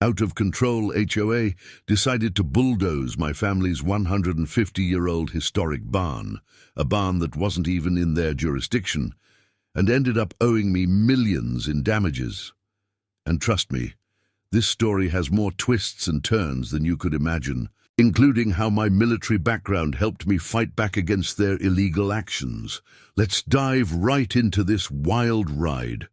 out-of-control HOA decided to bulldoze my family's 150-year-old historic barn, a barn that wasn't even in their jurisdiction, and ended up owing me millions in damages. And trust me, this story has more twists and turns than you could imagine, including how my military background helped me fight back against their illegal actions. Let's dive right into this wild ride.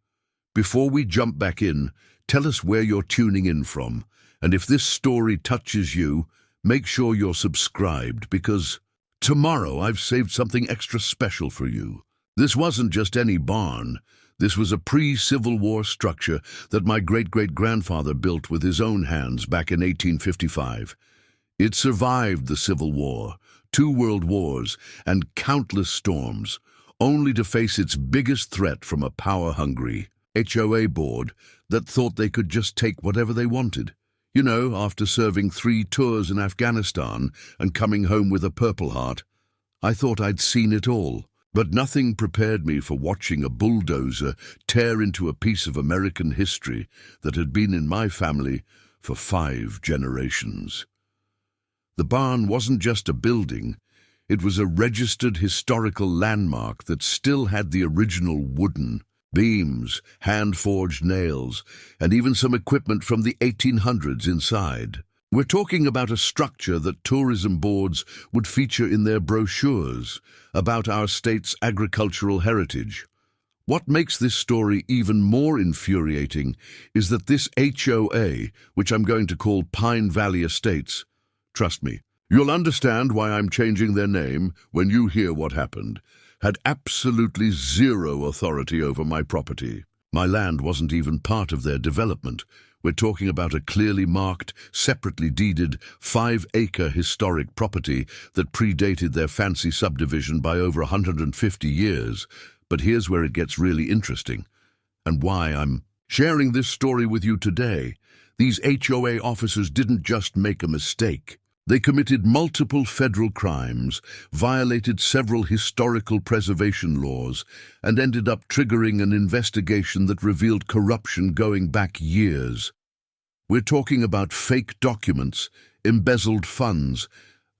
Before we jump back in, tell us where you're tuning in from, and if this story touches you, make sure you're subscribed, because tomorrow I've saved something extra special for you. This wasn't just any barn. This was a pre-Civil War structure that my great-great-grandfather built with his own hands back in 1855. It survived the Civil War, 2 world wars, and countless storms, only to face its biggest threat from a power-hungry HOA board that thought they could just take whatever they wanted. You know, after serving 3 tours in Afghanistan and coming home with a Purple Heart, I thought I'd seen it all. But nothing prepared me for watching a bulldozer tear into a piece of American history that had been in my family for 5 generations. The barn wasn't just a building, it was a registered historical landmark that still had the original wooden beams, hand-forged nails, and even some equipment from the 1800s inside. We're talking about a structure that tourism boards would feature in their brochures about our state's agricultural heritage. What makes this story even more infuriating is that this HOA, which I'm going to call Pine Valley Estates, trust me, you'll understand why I'm changing their name when you hear what happened, had absolutely zero authority over my property. My land wasn't even part of their development. We're talking about a clearly marked, separately deeded, 5-acre historic property that predated their fancy subdivision by over 150 years. But here's where it gets really interesting, and why I'm sharing this story with you today. These HOA officers didn't just make a mistake. They committed multiple federal crimes, violated several historical preservation laws, and ended up triggering an investigation that revealed corruption going back years. We're talking about fake documents, embezzled funds,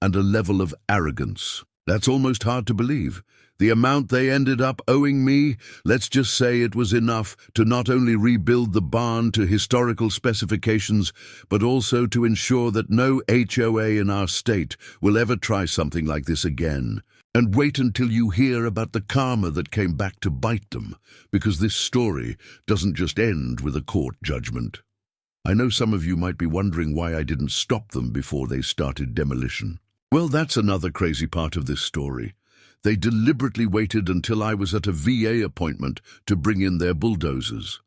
and a level of arrogance that's almost hard to believe. The amount they ended up owing me, let's just say it was enough to not only rebuild the barn to historical specifications, but also to ensure that no HOA in our state will ever try something like this again. And wait until you hear about the karma that came back to bite them, because this story doesn't just end with a court judgment. I know some of you might be wondering why I didn't stop them before they started demolition. Well, that's another crazy part of this story. They deliberately waited until I was at a VA appointment to bring in their bulldozers.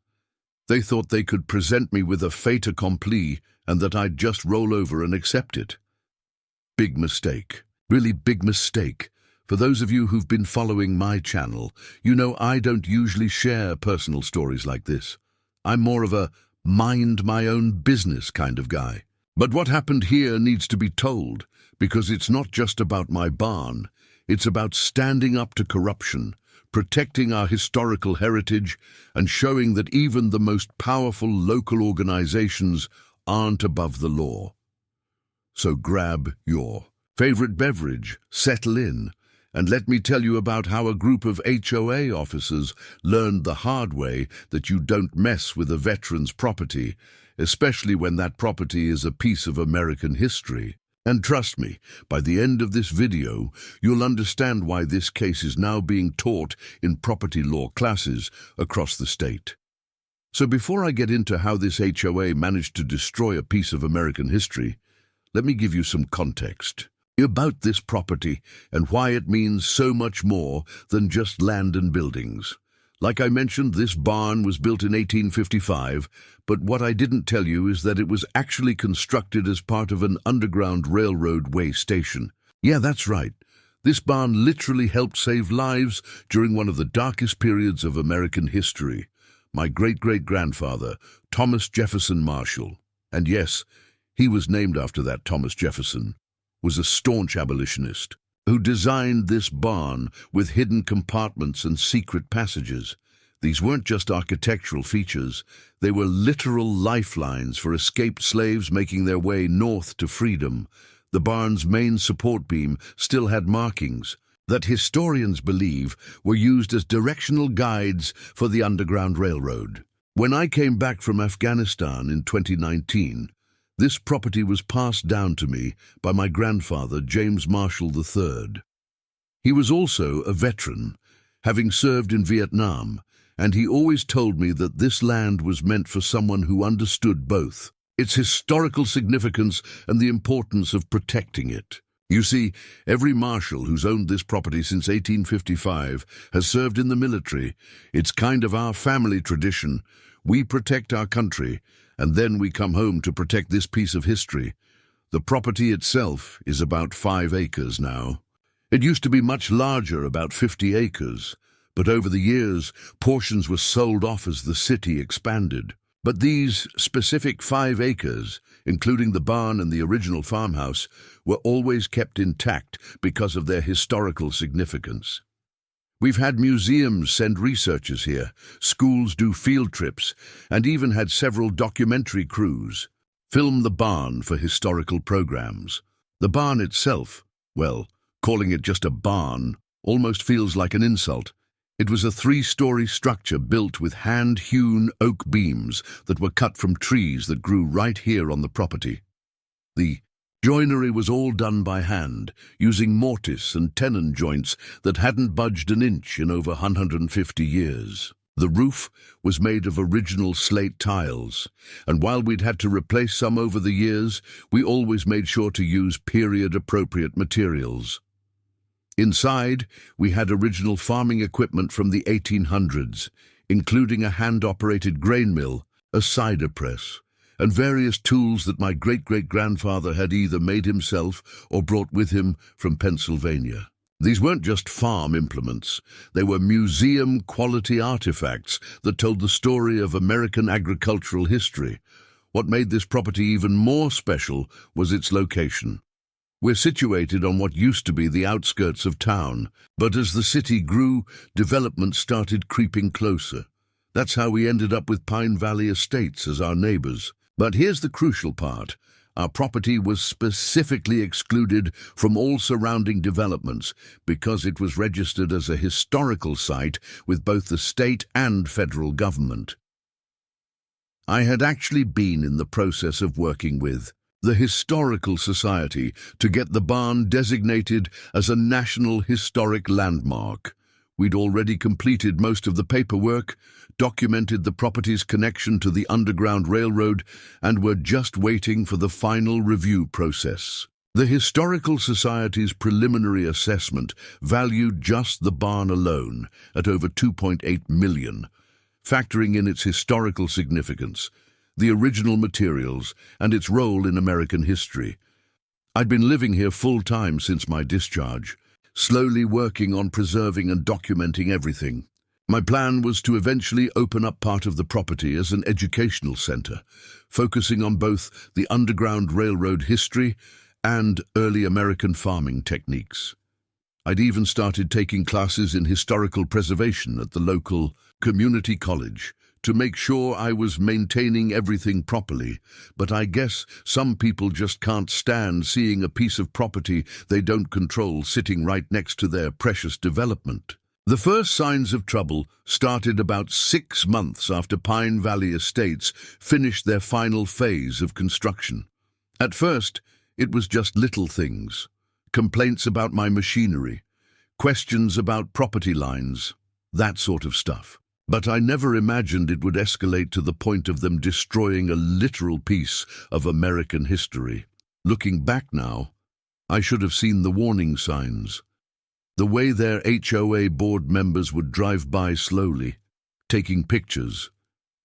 They thought they could present me with a fait accompli and that I'd just roll over and accept it. Big mistake. Really big mistake. For those of you who've been following my channel, you know I don't usually share personal stories like this. I'm more of a mind my own business kind of guy. But what happened here needs to be told, because it's not just about my barn. It's about standing up to corruption, protecting our historical heritage, and showing that even the most powerful local organizations aren't above the law. So grab your favorite beverage, settle in, and let me tell you about how a group of HOA officers learned the hard way that you don't mess with a veteran's property, especially when that property is a piece of American history. And trust me, by the end of this video, you'll understand why this case is now being taught in property law classes across the state. So before I get into how this HOA managed to destroy a piece of American history, let me give you some context about this property and why it means so much more than just land and buildings. Like I mentioned, this barn was built in 1855, but what I didn't tell you is that it was actually constructed as part of an underground railroad way station. Yeah, that's right. This barn literally helped save lives during one of the darkest periods of American history. My great-great-grandfather, Thomas Jefferson Marshall, and yes, he was named after that Thomas Jefferson, was a staunch abolitionist who designed this barn with hidden compartments and secret passages. These weren't just architectural features, they were literal lifelines for escaped slaves making their way north to freedom. The barn's main support beam still had markings that historians believe were used as directional guides for the Underground Railroad. When I came back from Afghanistan in 2019, this property was passed down to me by my grandfather, James Marshall III. He was also a veteran, having served in Vietnam, and he always told me that this land was meant for someone who understood both its historical significance and the importance of protecting it. You see, every marshal who's owned this property since 1855 has served in the military. It's kind of our family tradition. We protect our country, and then we come home to protect this piece of history. The property itself is about 5 acres now. It used to be much larger, about 50 acres, but over the years, portions were sold off as the city expanded. But these specific 5 acres, including the barn and the original farmhouse, were always kept intact because of their historical significance. We've had museums send researchers here, schools do field trips, and even had several documentary crews film the barn for historical programs. The barn itself, well, calling it just a barn almost feels like an insult. It was a 3-story structure built with hand-hewn oak beams that were cut from trees that grew right here on the property. The joinery was all done by hand, using mortise and tenon joints that hadn't budged an inch in over 150 years. The roof was made of original slate tiles, and while we'd had to replace some over the years, we always made sure to use period-appropriate materials. Inside, we had original farming equipment from the 1800s, including a hand-operated grain mill, a cider press, and various tools that my great-great-grandfather had either made himself or brought with him from Pennsylvania. These weren't just farm implements, they were museum-quality artifacts that told the story of American agricultural history. What made this property even more special was its location. We're situated on what used to be the outskirts of town, but as the city grew, development started creeping closer. That's how we ended up with Pine Valley Estates as our neighbors. But here's the crucial part. Our property was specifically excluded from all surrounding developments because it was registered as a historical site with both the state and federal government. I had actually been in the process of working with the Historical Society to get the barn designated as a National Historic Landmark. We'd already completed most of the paperwork, documented the property's connection to the Underground Railroad, and were just waiting for the final review process. The Historical Society's preliminary assessment valued just the barn alone at over $2.8 million, factoring in its historical significance, the original materials, and its role in American history. I'd been living here full-time since my discharge, slowly working on preserving and documenting everything. My plan was to eventually open up part of the property as an educational center, focusing on both the Underground Railroad history and early American farming techniques. I'd even started taking classes in historical preservation at the local community college, to make sure I was maintaining everything properly, but I guess some people just can't stand seeing a piece of property they don't control sitting right next to their precious development. The first signs of trouble started about 6 months after Pine Valley Estates finished their final phase of construction. At first, it was just little things, complaints about my machinery, questions about property lines, that sort of stuff. But I never imagined it would escalate to the point of them destroying a literal piece of American history. Looking back now, I should have seen the warning signs. The way their HOA board members would drive by slowly, taking pictures,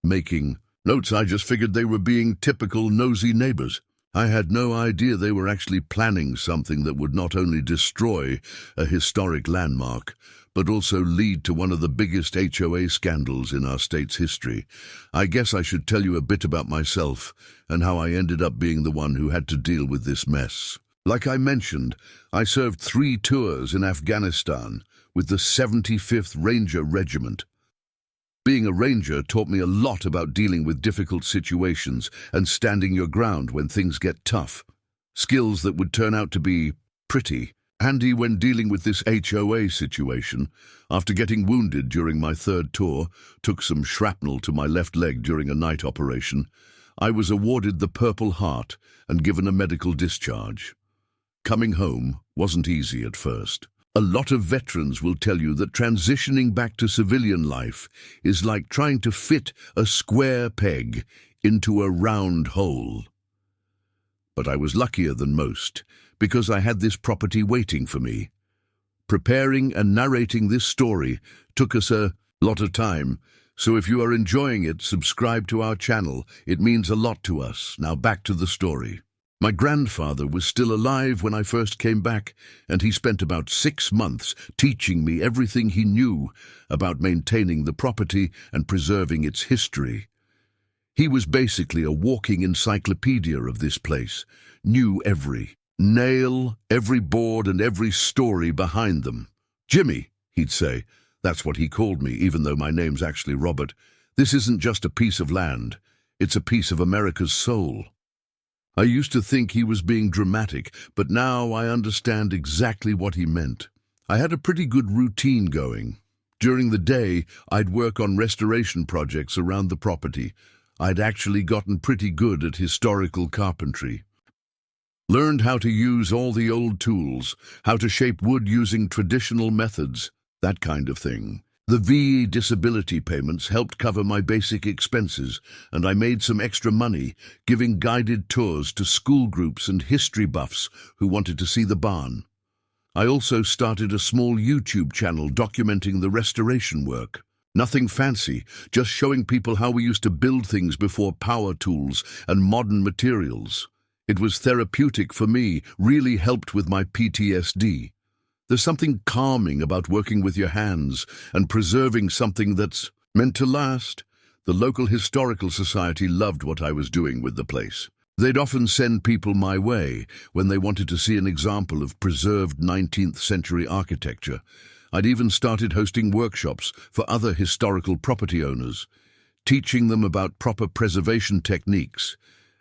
making notes. I just figured they were being typical nosy neighbors. I had no idea they were actually planning something that would not only destroy a historic landmark, but also lead to one of the biggest HOA scandals in our state's history. I guess I should tell you a bit about myself and how I ended up being the one who had to deal with this mess. Like I mentioned, I served 3 tours in Afghanistan with the 75th Ranger Regiment. Being a ranger taught me a lot about dealing with difficult situations and standing your ground when things get tough. Skills that would turn out to be pretty handy when dealing with this HOA situation. After getting wounded during my third tour, took some shrapnel to my left leg during a night operation, I was awarded the Purple Heart and given a medical discharge. Coming home wasn't easy at first. A lot of veterans will tell you that transitioning back to civilian life is like trying to fit a square peg into a round hole. But I was luckier than most, because I had this property waiting for me. Preparing and narrating this story took us a lot of time, so if you are enjoying it, subscribe to our channel. It means a lot to us. Now back to the story. My grandfather was still alive when I first came back, and he spent about 6 months teaching me everything he knew about maintaining the property and preserving its history. He was basically a walking encyclopedia of this place, knew every nail, every board, and every story behind them. "Jimmy," he'd say, that's what he called me, even though my name's actually Robert, "this isn't just a piece of land, it's a piece of America's soul." I used to think he was being dramatic, but now I understand exactly what he meant. I had a pretty good routine going. During the day, I'd work on restoration projects around the property. I'd actually gotten pretty good at historical carpentry. Learned how to use all the old tools, how to shape wood using traditional methods, that kind of thing. The VE disability payments helped cover my basic expenses, and I made some extra money giving guided tours to school groups and history buffs who wanted to see the barn. I also started a small YouTube channel documenting the restoration work. Nothing fancy, just showing people how we used to build things before power tools and modern materials. It was therapeutic for me, really helped with my PTSD. There's something calming about working with your hands and preserving something that's meant to last. The local historical society loved what I was doing with the place. They'd often send people my way when they wanted to see an example of preserved 19th century architecture. I'd even started hosting workshops for other historical property owners, teaching them about proper preservation techniques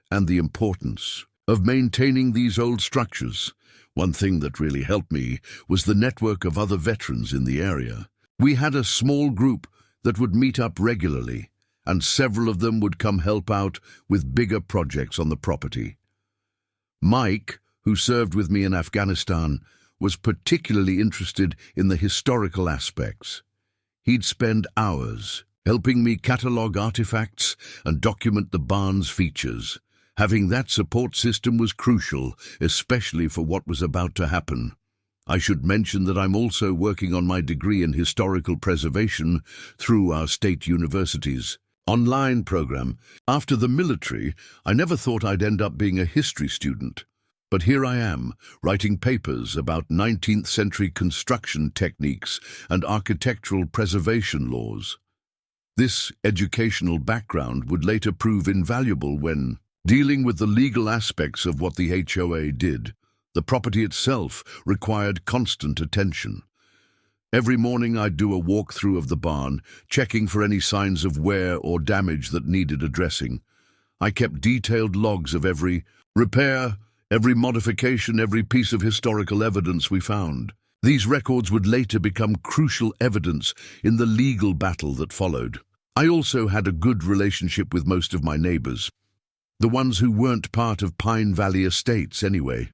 and the importance of maintaining these old structures. One thing that really helped me was the network of other veterans in the area. We had a small group that would meet up regularly, and several of them would come help out with bigger projects on the property. Mike, who served with me in Afghanistan, was particularly interested in the historical aspects. He'd spend hours helping me catalog artifacts and document the barn's features. Having that support system was crucial, especially for what was about to happen. I should mention that I'm also working on my degree in historical preservation through our state university's online program. After the military, I never thought I'd end up being a history student. But here I am, writing papers about 19th century construction techniques and architectural preservation laws. This educational background would later prove invaluable when dealing with the legal aspects of what the HOA did. The property itself required constant attention. Every morning I'd do a walkthrough of the barn, checking for any signs of wear or damage that needed addressing. I kept detailed logs of every repair, every modification, every piece of historical evidence we found. These records would later become crucial evidence in the legal battle that followed. I also had a good relationship with most of my neighbors. The ones who weren't part of Pine Valley Estates anyway.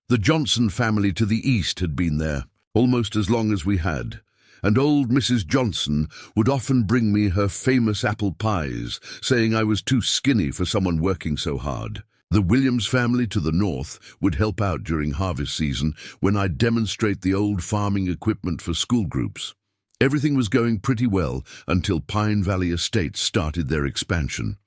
The Johnson family to the east had been there almost as long as we had, and old Mrs. Johnson would often bring me her famous apple pies, saying I was too skinny for someone working so hard. The Williams family to the north would help out during harvest season when I'd demonstrate the old farming equipment for school groups. Everything was going pretty well until Pine Valley Estates started their expansion.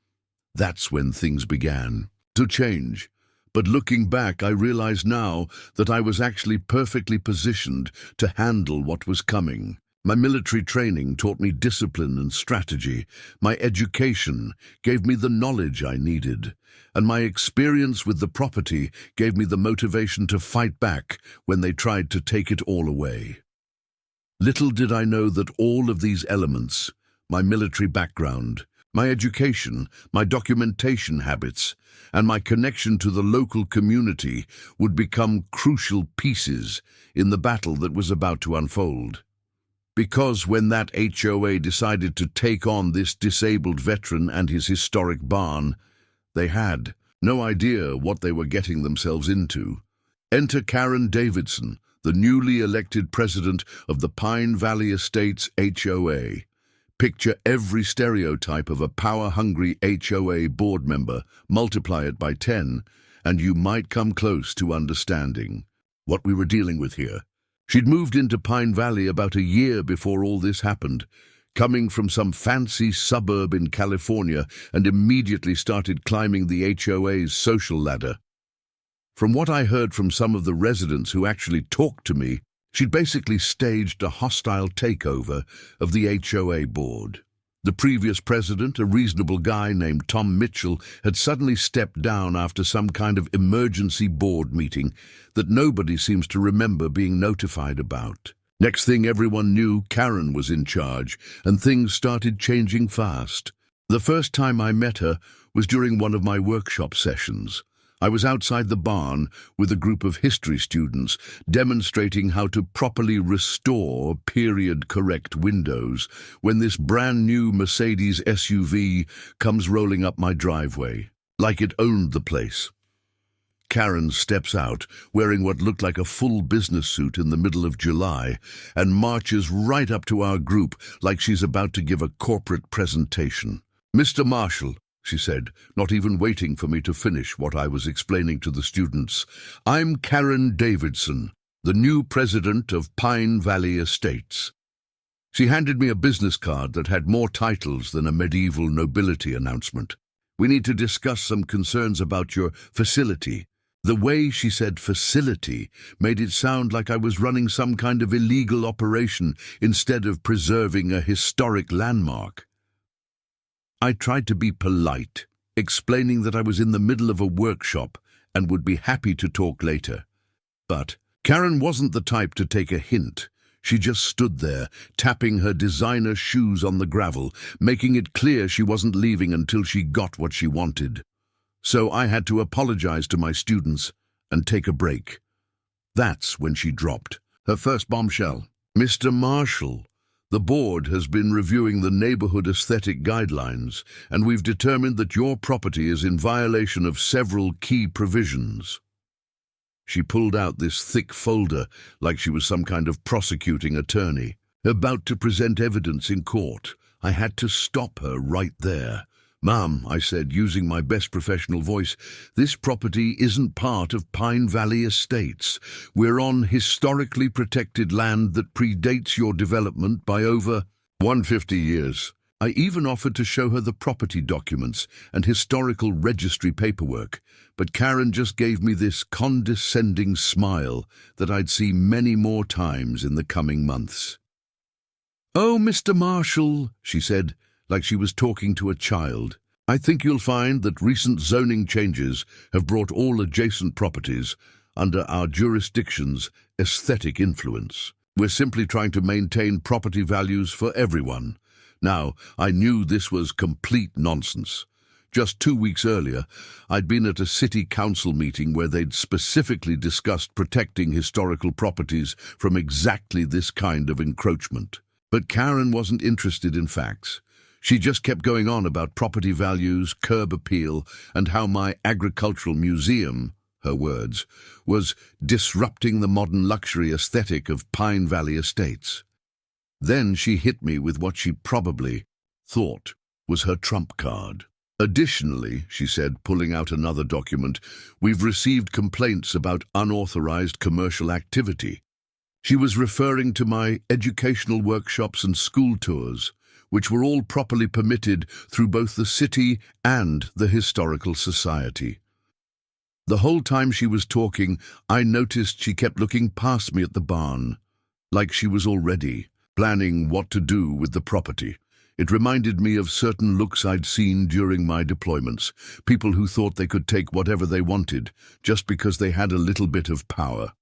That's when things began to change. But looking back, I realize now that I was actually perfectly positioned to handle what was coming. My military training taught me discipline and strategy. My education gave me the knowledge I needed. And my experience with the property gave me the motivation to fight back when they tried to take it all away. Little did I know that all of these elements, my military background, my education, my documentation habits, and my connection to the local community would become crucial pieces in the battle that was about to unfold. Because when that HOA decided to take on this disabled veteran and his historic barn, they had no idea what they were getting themselves into. Enter Karen Davidson, the newly elected president of the Pine Valley Estates HOA. Picture every stereotype of a power-hungry HOA board member, multiply it by 10, and you might come close to understanding what we were dealing with here. She'd moved into Pine Valley about a year before all this happened, coming from some fancy suburb in California, and immediately started climbing the HOA's social ladder. From what I heard from some of the residents who actually talked to me, she'd basically staged a hostile takeover of the HOA board. The previous president, a reasonable guy named Tom Mitchell, had suddenly stepped down after some kind of emergency board meeting that nobody seems to remember being notified about. Next thing everyone knew, Karen was in charge, and things started changing fast. The first time I met her was during one of my workshop sessions. I was outside the barn with a group of history students demonstrating how to properly restore period-correct windows when this brand-new Mercedes SUV comes rolling up my driveway, like it owned the place. Karen steps out, wearing what looked like a full business suit in the middle of July, and marches right up to our group like she's about to give a corporate presentation. "Mr. Marshall," she said, not even waiting for me to finish what I was explaining to the students, "I'm Karen Davidson, the new president of Pine Valley Estates." She handed me a business card that had more titles than a medieval nobility announcement. "We need to discuss some concerns about your facility." The way she said facility made it sound like I was running some kind of illegal operation instead of preserving a historic landmark. I tried to be polite, explaining that I was in the middle of a workshop and would be happy to talk later. But Karen wasn't the type to take a hint. She just stood there, tapping her designer shoes on the gravel, making it clear she wasn't leaving until she got what she wanted. So I had to apologize to my students and take a break. That's when she dropped her first bombshell. "Mr. Marshall, the board has been reviewing the neighborhood aesthetic guidelines, and we've determined that your property is in violation of several key provisions." She pulled out this thick folder like she was some kind of prosecuting attorney, about to present evidence in court. I had to stop her right there. "Ma'am," I said, using my best professional voice, "this property isn't part of Pine Valley Estates. We're on historically protected land that predates your development by over 150 years. I even offered to show her the property documents and historical registry paperwork, but Karen just gave me this condescending smile that I'd see many more times in the coming months. "Oh, Mr. Marshall," she said, like she was talking to a child, "I think you'll find that recent zoning changes have brought all adjacent properties under our jurisdiction's aesthetic influence. We're simply trying to maintain property values for everyone." Now, I knew this was complete nonsense. Just 2 weeks earlier, I'd been at a city council meeting where they'd specifically discussed protecting historical properties from exactly this kind of encroachment. But Karen wasn't interested in facts. She just kept going on about property values, curb appeal, and how my agricultural museum, her words, was disrupting the modern luxury aesthetic of Pine Valley Estates. Then she hit me with what she probably thought was her trump card. "Additionally," she said, pulling out another document, "we've received complaints about unauthorized commercial activity." She was referring to my educational workshops and school tours, which were all properly permitted through both the city and the Historical Society. The whole time she was talking, I noticed she kept looking past me at the barn, like she was already planning what to do with the property. It reminded me of certain looks I'd seen during my deployments, people who thought they could take whatever they wanted just because they had a little bit of power.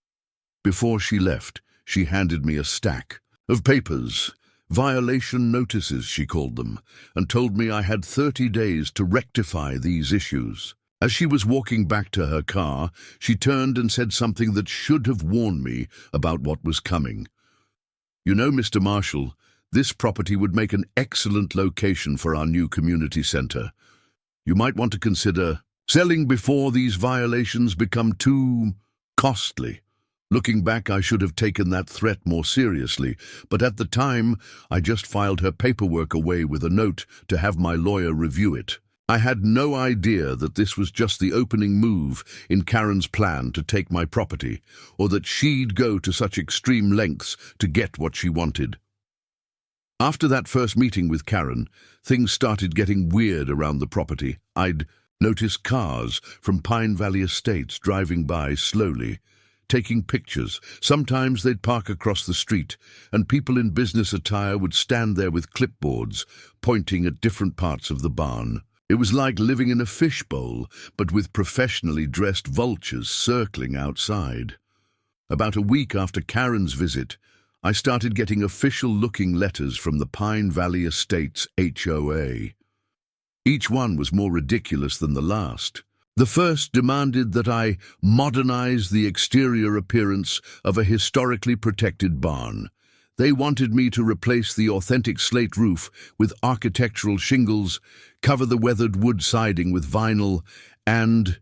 Before she left, she handed me a stack of papers, Violation notices, she called them, and told me I had 30 days to rectify these issues. As she was walking back to her car, she turned and said something that should have warned me about what was coming. "You know, Mr. Marshall, this property would make an excellent location for our new community center. You might want to consider selling before these violations become too costly." Looking back, I should have taken that threat more seriously, but at the time, I just filed her paperwork away with a note to have my lawyer review it. I had no idea that this was just the opening move in Karen's plan to take my property, or that she'd go to such extreme lengths to get what she wanted. After that first meeting with Karen, things started getting weird around the property. I'd notice cars from Pine Valley Estates driving by slowly, taking pictures. Sometimes they'd park across the street, and people in business attire would stand there with clipboards, pointing at different parts of the barn. It was like living in a fishbowl, but with professionally dressed vultures circling outside. About a week after Karen's visit, I started getting official-looking letters from the Pine Valley Estates HOA. Each one was more ridiculous than the last. The first demanded that I modernize the exterior appearance of a historically protected barn. They wanted me to replace the authentic slate roof with architectural shingles, cover the weathered wood siding with vinyl, and,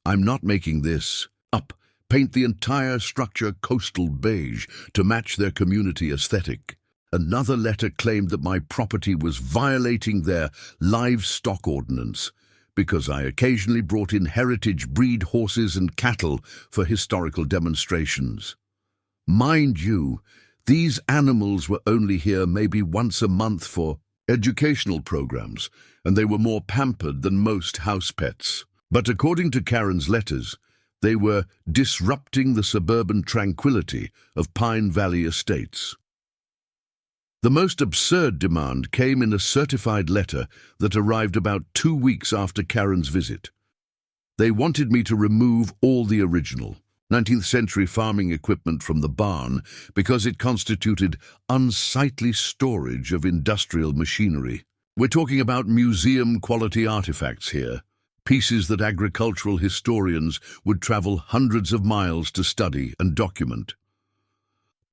I'm not making this up, paint the entire structure coastal beige to match their community aesthetic. Another letter claimed that my property was violating their livestock ordinance because I occasionally brought in heritage breed horses and cattle for historical demonstrations. Mind you, these animals were only here maybe once a month for educational programs, and they were more pampered than most house pets. But according to Karen's letters, they were disrupting the suburban tranquility of Pine Valley Estates. The most absurd demand came in a certified letter that arrived about 2 weeks after Karen's visit. They wanted me to remove all the original 19th century farming equipment from the barn because it constituted unsightly storage of industrial machinery. We're talking about museum-quality artifacts here, pieces that agricultural historians would travel hundreds of miles to study and document.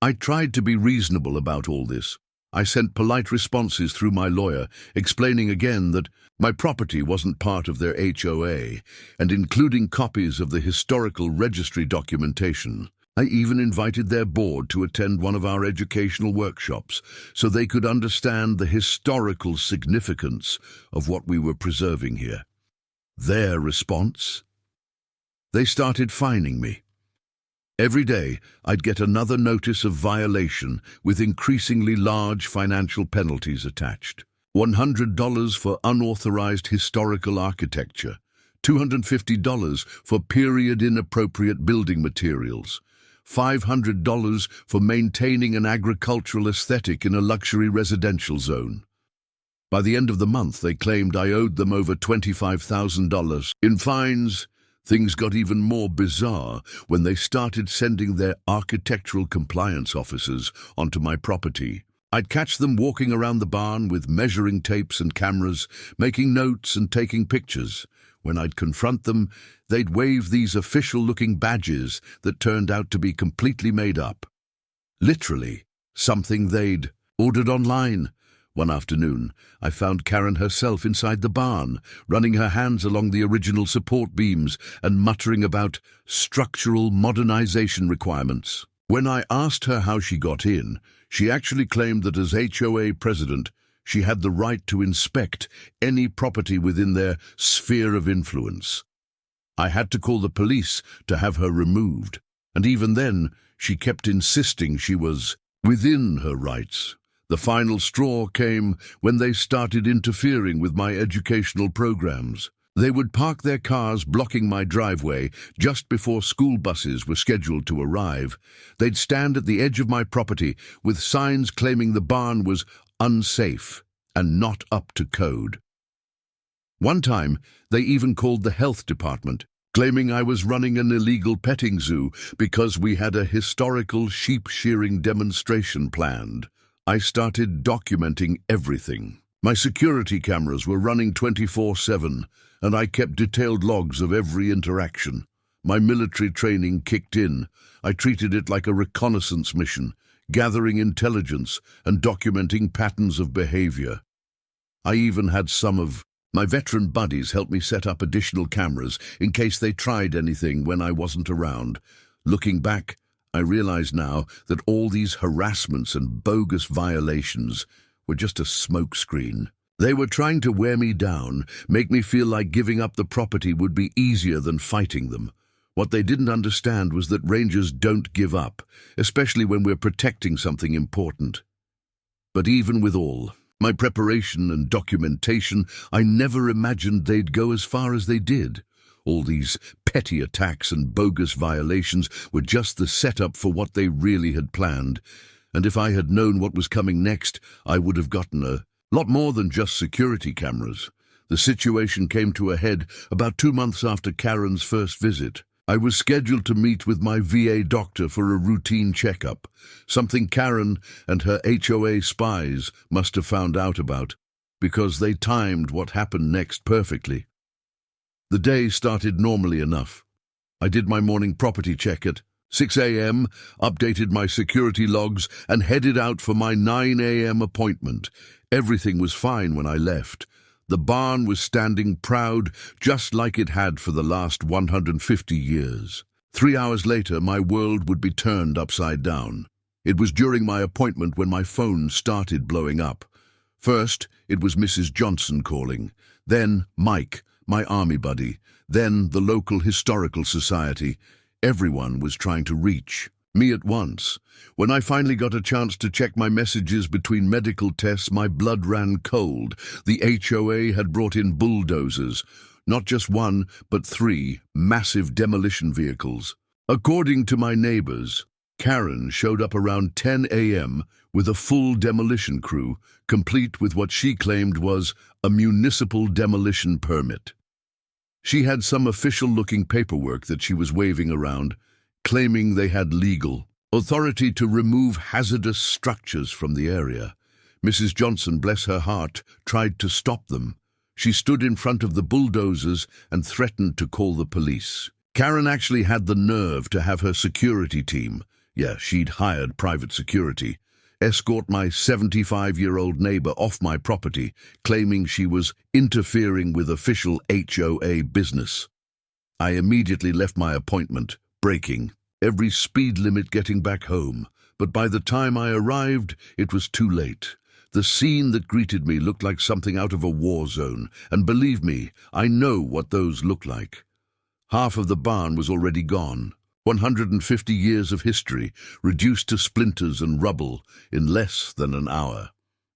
I tried to be reasonable about all this. I sent polite responses through my lawyer, explaining again that my property wasn't part of their HOA, and including copies of the historical registry documentation. I even invited their board to attend one of our educational workshops so they could understand the historical significance of what we were preserving here. Their response? They started fining me. Every day, I'd get another notice of violation with increasingly large financial penalties attached. $100 for unauthorized historical architecture, $250 for period inappropriate building materials, $500 for maintaining an agricultural aesthetic in a luxury residential zone. By the end of the month, they claimed I owed them over $25,000 in fines. Things got even more bizarre when they started sending their architectural compliance officers onto my property. I'd catch them walking around the barn with measuring tapes and cameras, making notes and taking pictures. When I'd confront them, they'd wave these official-looking badges that turned out to be completely made up. Literally, something they'd ordered online. One afternoon, I found Karen herself inside the barn, running her hands along the original support beams and muttering about structural modernization requirements. When I asked her how she got in, she actually claimed that as HOA president, she had the right to inspect any property within their sphere of influence. I had to call the police to have her removed, and even then, she kept insisting she was within her rights. The final straw came when they started interfering with my educational programs. They would park their cars blocking my driveway just before school buses were scheduled to arrive. They'd stand at the edge of my property with signs claiming the barn was unsafe and not up to code. One time, they even called the health department, claiming I was running an illegal petting zoo because we had a historical sheep shearing demonstration planned. I started documenting everything. My security cameras were running 24/7, and I kept detailed logs of every interaction. My military training kicked in. I treated it like a reconnaissance mission, gathering intelligence and documenting patterns of behavior. I even had some of my veteran buddies help me set up additional cameras in case they tried anything when I wasn't around. Looking back, I realize now that all these harassments and bogus violations were just a smokescreen. They were trying to wear me down, make me feel like giving up the property would be easier than fighting them. What they didn't understand was that rangers don't give up, especially when we're protecting something important. But even with all my preparation and documentation, I never imagined they'd go as far as they did. All these petty attacks and bogus violations were just the setup for what they really had planned. And if I had known what was coming next, I would have gotten a lot more than just security cameras. The situation came to a head about 2 months after Karen's first visit. I was scheduled to meet with my VA doctor for a routine checkup, something Karen and her HOA spies must have found out about, because they timed what happened next perfectly. The day started normally enough. I did my morning property check at 6 a.m., updated my security logs, and headed out for my 9 a.m. appointment. Everything was fine when I left. The barn was standing proud, just like it had for the last 150 years. 3 hours later, my world would be turned upside down. It was during my appointment when my phone started blowing up. First, it was Mrs. Johnson calling. Then Mike, my army buddy. Then the local historical society. Everyone was trying to reach me at once. When I finally got a chance to check my messages between medical tests, my blood ran cold. The HOA had brought in bulldozers. Not just one, but 3 massive demolition vehicles. According to my neighbors, Karen showed up around 10 a.m. with a full demolition crew, complete with what she claimed was a municipal demolition permit. She had some official-looking paperwork that she was waving around, claiming they had legal authority to remove hazardous structures from the area. Mrs. Johnson, bless her heart, tried to stop them. She stood in front of the bulldozers and threatened to call the police. Karen actually had the nerve to have her security team, she'd hired private security, escort my 75-year-old neighbor off my property, claiming she was interfering with official HOA business. I immediately left my appointment, breaking every speed limit getting back home. But by the time I arrived, it was too late. The scene that greeted me looked like something out of a war zone, and believe me, I know what those look like. Half of the barn was already gone. 150 years of history, reduced to splinters and rubble in less than an hour.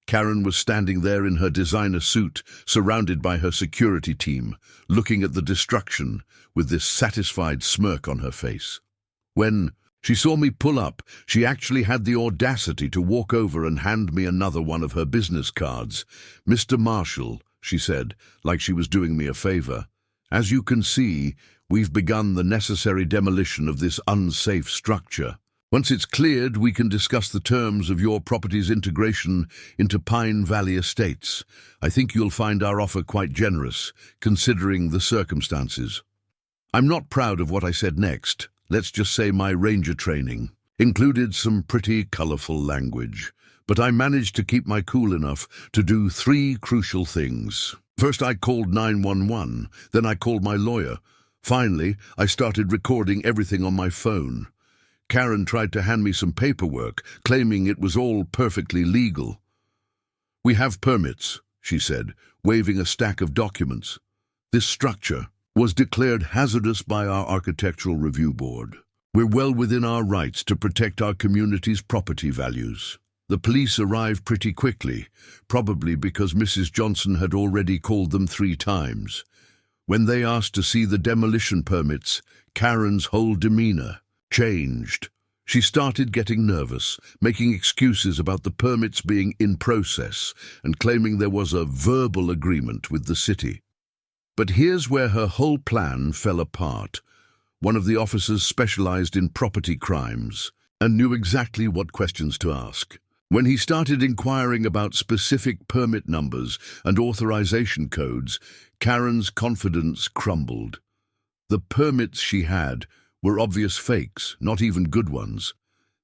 Karen was standing there in her designer suit, surrounded by her security team, looking at the destruction with this satisfied smirk on her face. When she saw me pull up, she actually had the audacity to walk over and hand me another one of her business cards. "Mr. Marshall," she said, like she was doing me a favor, "as you can see, we've begun the necessary demolition of this unsafe structure. Once it's cleared, we can discuss the terms of your property's integration into Pine Valley Estates. I think you'll find our offer quite generous, considering the circumstances." I'm not proud of what I said next. Let's just say my ranger training included some pretty colorful language. But I managed to keep my cool enough to do 3 crucial things. First, I called 911. Then I called my lawyer. Finally, I started recording everything on my phone. Karen tried to hand me some paperwork, claiming it was all perfectly legal. "We have permits," she said, waving a stack of documents. "This structure was declared hazardous by our architectural review board. We're well within our rights to protect our community's property values." The police arrived pretty quickly, probably because Mrs. Johnson had already called them 3 times. When they asked to see the demolition permits, Karen's whole demeanor changed. She started getting nervous, making excuses about the permits being in process and claiming there was a verbal agreement with the city. But here's where her whole plan fell apart. One of the officers specialized in property crimes and knew exactly what questions to ask. When he started inquiring about specific permit numbers and authorization codes, Karen's confidence crumbled. The permits she had were obvious fakes, not even good ones.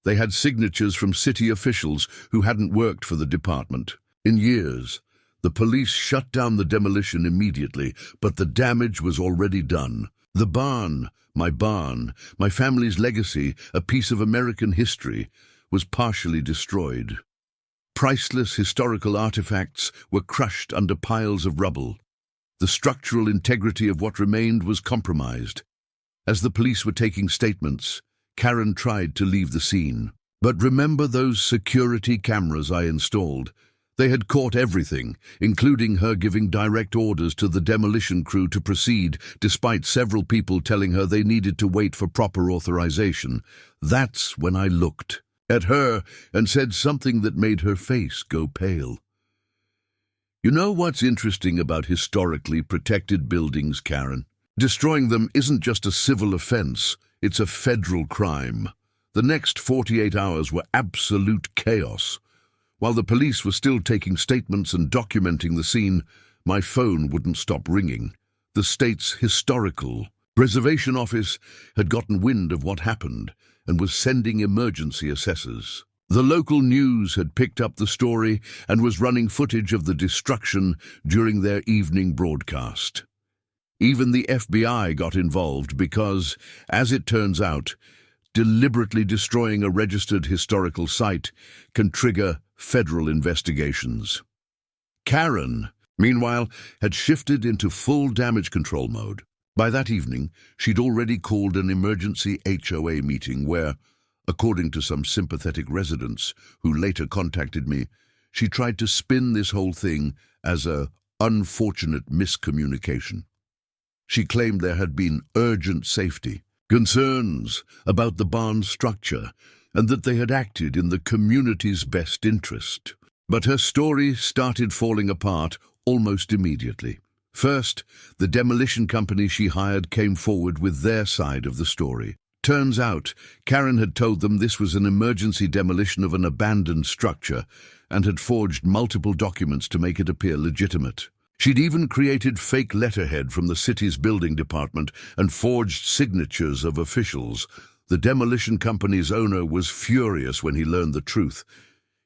They had signatures from city officials who hadn't worked for the department in years. The police shut down the demolition immediately, but the damage was already done. The barn, my family's legacy, a piece of American history, was partially destroyed. Priceless historical artifacts were crushed under piles of rubble. The structural integrity of what remained was compromised. As the police were taking statements, Karen tried to leave the scene. But remember those security cameras I installed? They had caught everything, including her giving direct orders to the demolition crew to proceed, despite several people telling her they needed to wait for proper authorization. That's when I looked at her and said something that made her face go pale. You know what's interesting about historically protected buildings, Karen? Destroying them isn't just a civil offense, it's a federal crime. The next 48 hours were absolute chaos. While the police were still taking statements and documenting the scene, my phone wouldn't stop ringing. The state's historical preservation office had gotten wind of what happened and was sending emergency assessors. The local news had picked up the story and was running footage of the destruction during their evening broadcast. Even the FBI got involved because, as it turns out, deliberately destroying a registered historical site can trigger federal investigations. Karen, meanwhile, had shifted into full damage control mode. By that evening, she'd already called an emergency HOA meeting where, according to some sympathetic residents who later contacted me, she tried to spin this whole thing as a unfortunate miscommunication. She claimed there had been urgent safety concerns about the barn's structure and that they had acted in the community's best interest. But her story started falling apart almost immediately. First, the demolition company she hired came forward with their side of the story. Turns out, Karen had told them this was an emergency demolition of an abandoned structure and had forged multiple documents to make it appear legitimate. She'd even created fake letterhead from the city's building department and forged signatures of officials. The demolition company's owner was furious when he learned the truth.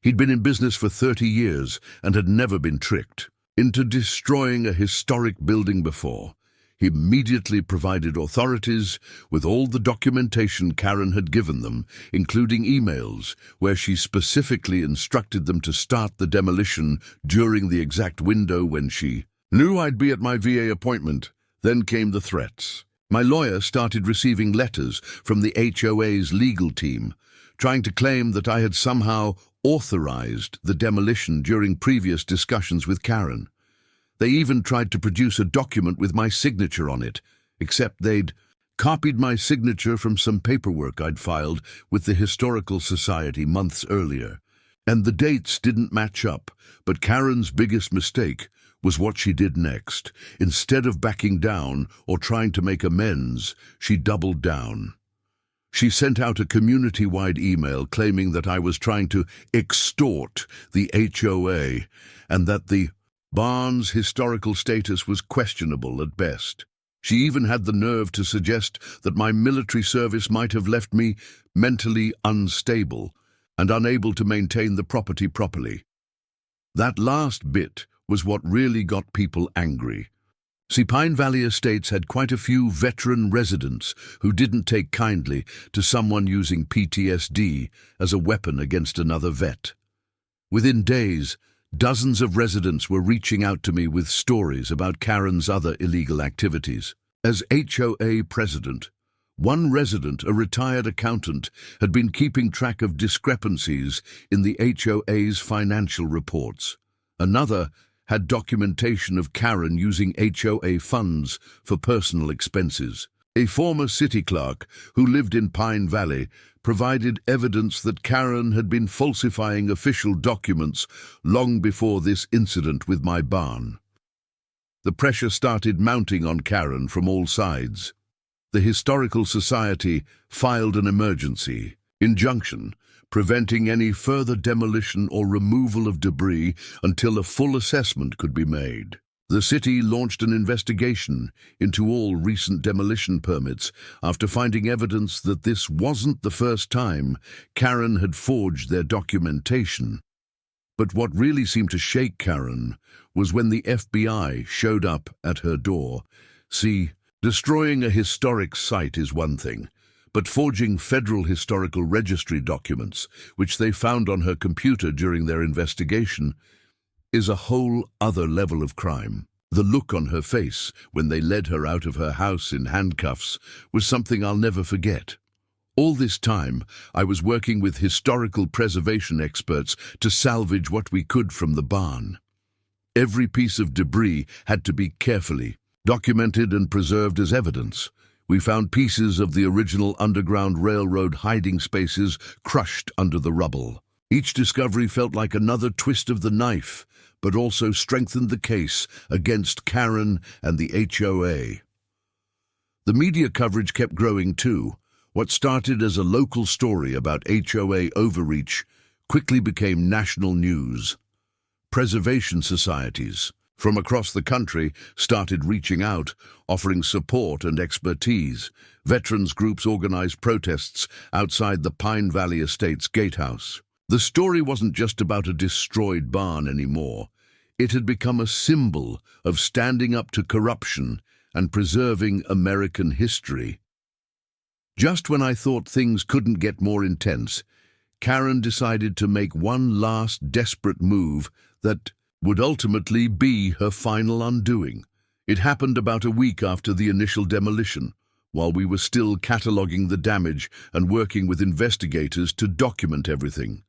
He'd been in business for 30 years and had never been tricked into destroying a historic building before. He immediately provided authorities with all the documentation Karen had given them, including emails, where she specifically instructed them to start the demolition during the exact window when she knew I'd be at my VA appointment. Then came the threats. My lawyer started receiving letters from the HOA's legal team, trying to claim that I had somehow authorized the demolition during previous discussions with Karen. They even tried to produce a document with my signature on it, except they'd copied my signature from some paperwork I'd filed with the Historical Society months earlier. And the dates didn't match up, but Karen's biggest mistake was what she did next. Instead of backing down or trying to make amends, she doubled down. She sent out a community-wide email claiming that I was trying to extort the HOA and that the barn's historical status was questionable at best. She even had the nerve to suggest that my military service might have left me mentally unstable and unable to maintain the property properly. That last bit was what really got people angry. See, Pine Valley Estates had quite a few veteran residents who didn't take kindly to someone using PTSD as a weapon against another vet. Within days, dozens of residents were reaching out to me with stories about Karen's other illegal activities. As HOA president, one resident, a retired accountant, had been keeping track of discrepancies in the HOA's financial reports. Another had documentation of Karen using HOA funds for personal expenses. A former city clerk who lived in Pine Valley provided evidence that Karen had been falsifying official documents long before this incident with my barn. The pressure started mounting on Karen from all sides. The Historical Society filed an emergency injunction, preventing any further demolition or removal of debris until a full assessment could be made. The city launched an investigation into all recent demolition permits after finding evidence that this wasn't the first time Karen had forged their documentation. But what really seemed to shake Karen was when the FBI showed up at her door. See, destroying a historic site is one thing, but forging Federal Historical Registry documents, which they found on her computer during their investigation, is a whole other level of crime. The look on her face when they led her out of her house in handcuffs was something I'll never forget. All this time, I was working with historical preservation experts to salvage what we could from the barn. Every piece of debris had to be carefully documented and preserved as evidence. We found pieces of the original Underground Railroad hiding spaces crushed under the rubble. Each discovery felt like another twist of the knife, but also strengthened the case against Karen and the HOA. The media coverage kept growing too. What started as a local story about HOA overreach quickly became national news. Preservation societies from across the country started reaching out, offering support and expertise. Veterans groups organized protests outside the Pine Valley Estate's gatehouse. The story wasn't just about a destroyed barn anymore. It had become a symbol of standing up to corruption and preserving American history. Just when I thought things couldn't get more intense, Karen decided to make one last desperate move that would ultimately be her final undoing. It happened about a week after the initial demolition, while we were still cataloging the damage and working with investigators to document everything.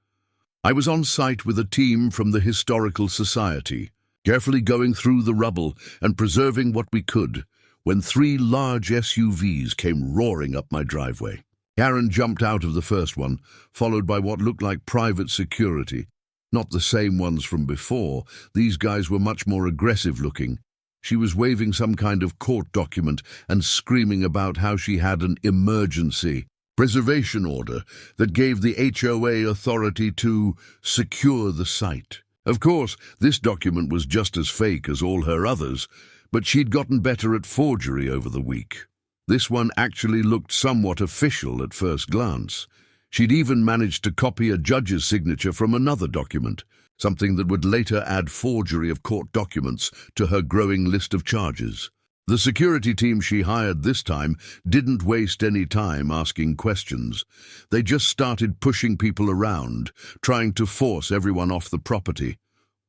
I was on site with a team from the Historical Society, carefully going through the rubble and preserving what we could, when 3 large SUVs came roaring up my driveway. Karen jumped out of the first one, followed by what looked like private security. Not the same ones from before. These guys were much more aggressive looking. She was waving some kind of court document and screaming about how she had an emergency preservation order that gave the HOA authority to secure the site. Of course, this document was just as fake as all her others, but she'd gotten better at forgery over the week. This one actually looked somewhat official at first glance. She'd even managed to copy a judge's signature from another document, something that would later add forgery of court documents to her growing list of charges. The security team she hired this time didn't waste any time asking questions. They just started pushing people around, trying to force everyone off the property.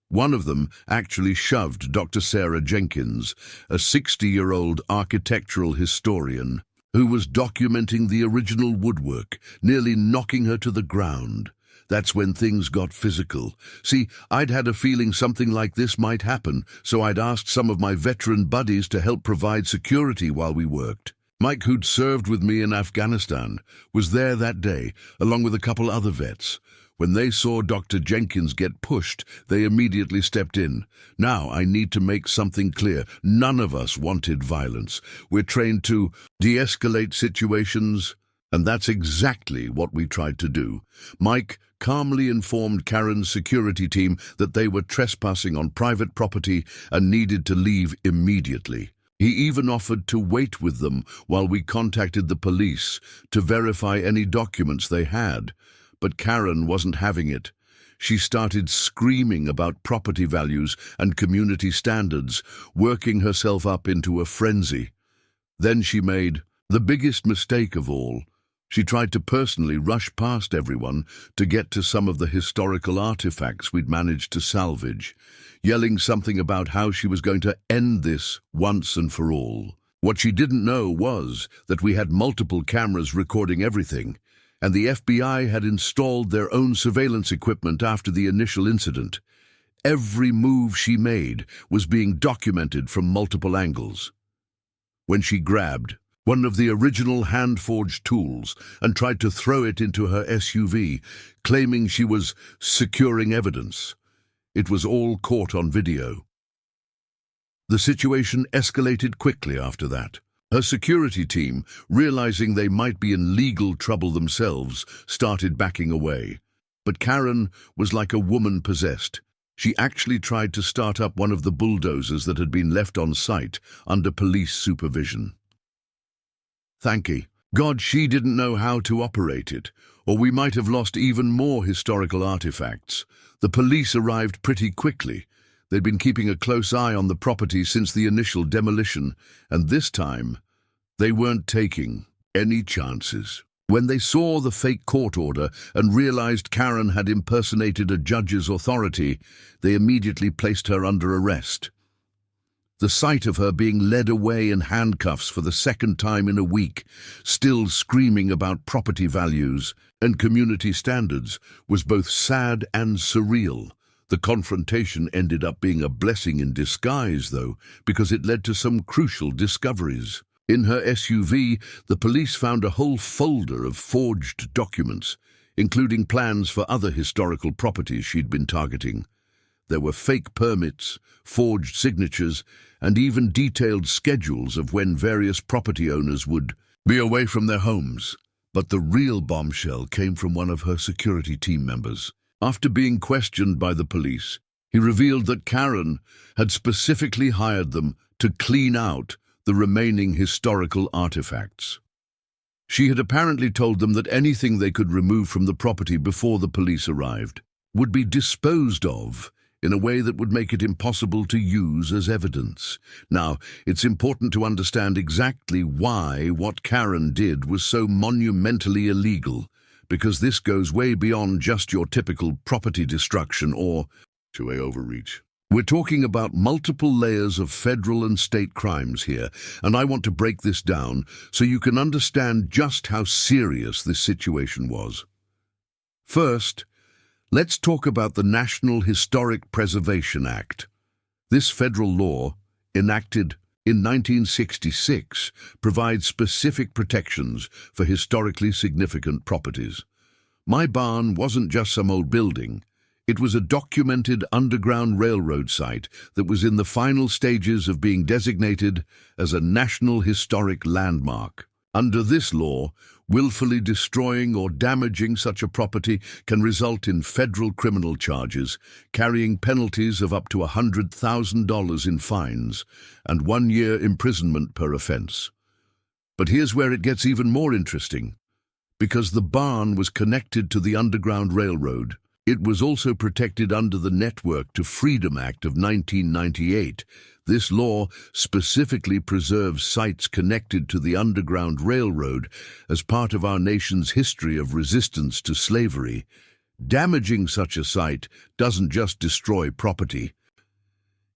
One of them actually shoved Dr. Sarah Jenkins, a 60-year-old architectural historian, who was documenting the original woodwork, nearly knocking her to the ground. That's when things got physical. See, I'd had a feeling something like this might happen, so I'd asked some of my veteran buddies to help provide security while we worked. Mike, who'd served with me in Afghanistan, was there that day, along with a couple other vets. When they saw Dr. Jenkins get pushed, they immediately stepped in. Now, I need to make something clear. None of us wanted violence. We're trained to de-escalate situations, and that's exactly what we tried to do. Mike calmly informed Karen's security team that they were trespassing on private property and needed to leave immediately. He even offered to wait with them while we contacted the police to verify any documents they had. But Karen wasn't having it. She started screaming about property values and community standards, working herself up into a frenzy. Then she made the biggest mistake of all. She tried to personally rush past everyone to get to some of the historical artifacts we'd managed to salvage, yelling something about how she was going to end this once and for all. What she didn't know was that we had multiple cameras recording everything, and the FBI had installed their own surveillance equipment after the initial incident. Every move she made was being documented from multiple angles. When she grabbed one of the original hand-forged tools and tried to throw it into her SUV, claiming she was securing evidence, it was all caught on video. The situation escalated quickly after that. Her security team, realizing they might be in legal trouble themselves, started backing away. But Karen was like a woman possessed. She actually tried to start up one of the bulldozers that had been left on site under police supervision. Thank God she didn't know how to operate it, or we might have lost even more historical artifacts. The police arrived pretty quickly. They'd been keeping a close eye on the property since the initial demolition, and this time, they weren't taking any chances. When they saw the fake court order and realized Karen had impersonated a judge's authority, they immediately placed her under arrest. The sight of her being led away in handcuffs for the second time in a week, still screaming about property values and community standards, was both sad and surreal. The confrontation ended up being a blessing in disguise, though, because it led to some crucial discoveries. In her SUV, the police found a whole folder of forged documents, including plans for other historical properties she'd been targeting. There were fake permits, forged signatures, and even detailed schedules of when various property owners would be away from their homes. But the real bombshell came from one of her security team members. After being questioned by the police, he revealed that Karen had specifically hired them to clean out the remaining historical artifacts. She had apparently told them that anything they could remove from the property before the police arrived would be disposed of in a way that would make it impossible to use as evidence. Now, it's important to understand exactly why what Karen did was so monumentally illegal, because this goes way beyond just your typical property destruction or HOA overreach. We're talking about multiple layers of federal and state crimes here, and I want to break this down so you can understand just how serious this situation was. First, let's talk about the National Historic Preservation Act. This federal law, enacted in 1966, provides specific protections for historically significant properties. My barn wasn't just some old building. It was a documented underground railroad site that was in the final stages of being designated as a National Historic Landmark. Under this law, willfully destroying or damaging such a property can result in federal criminal charges, carrying penalties of up to $100,000 in fines and 1 year imprisonment per offense. But here's where it gets even more interesting. Because the barn was connected to the Underground Railroad, it was also protected under the Network to Freedom Act of 1998. This law specifically preserves sites connected to the Underground Railroad as part of our nation's history of resistance to slavery. Damaging such a site doesn't just destroy property.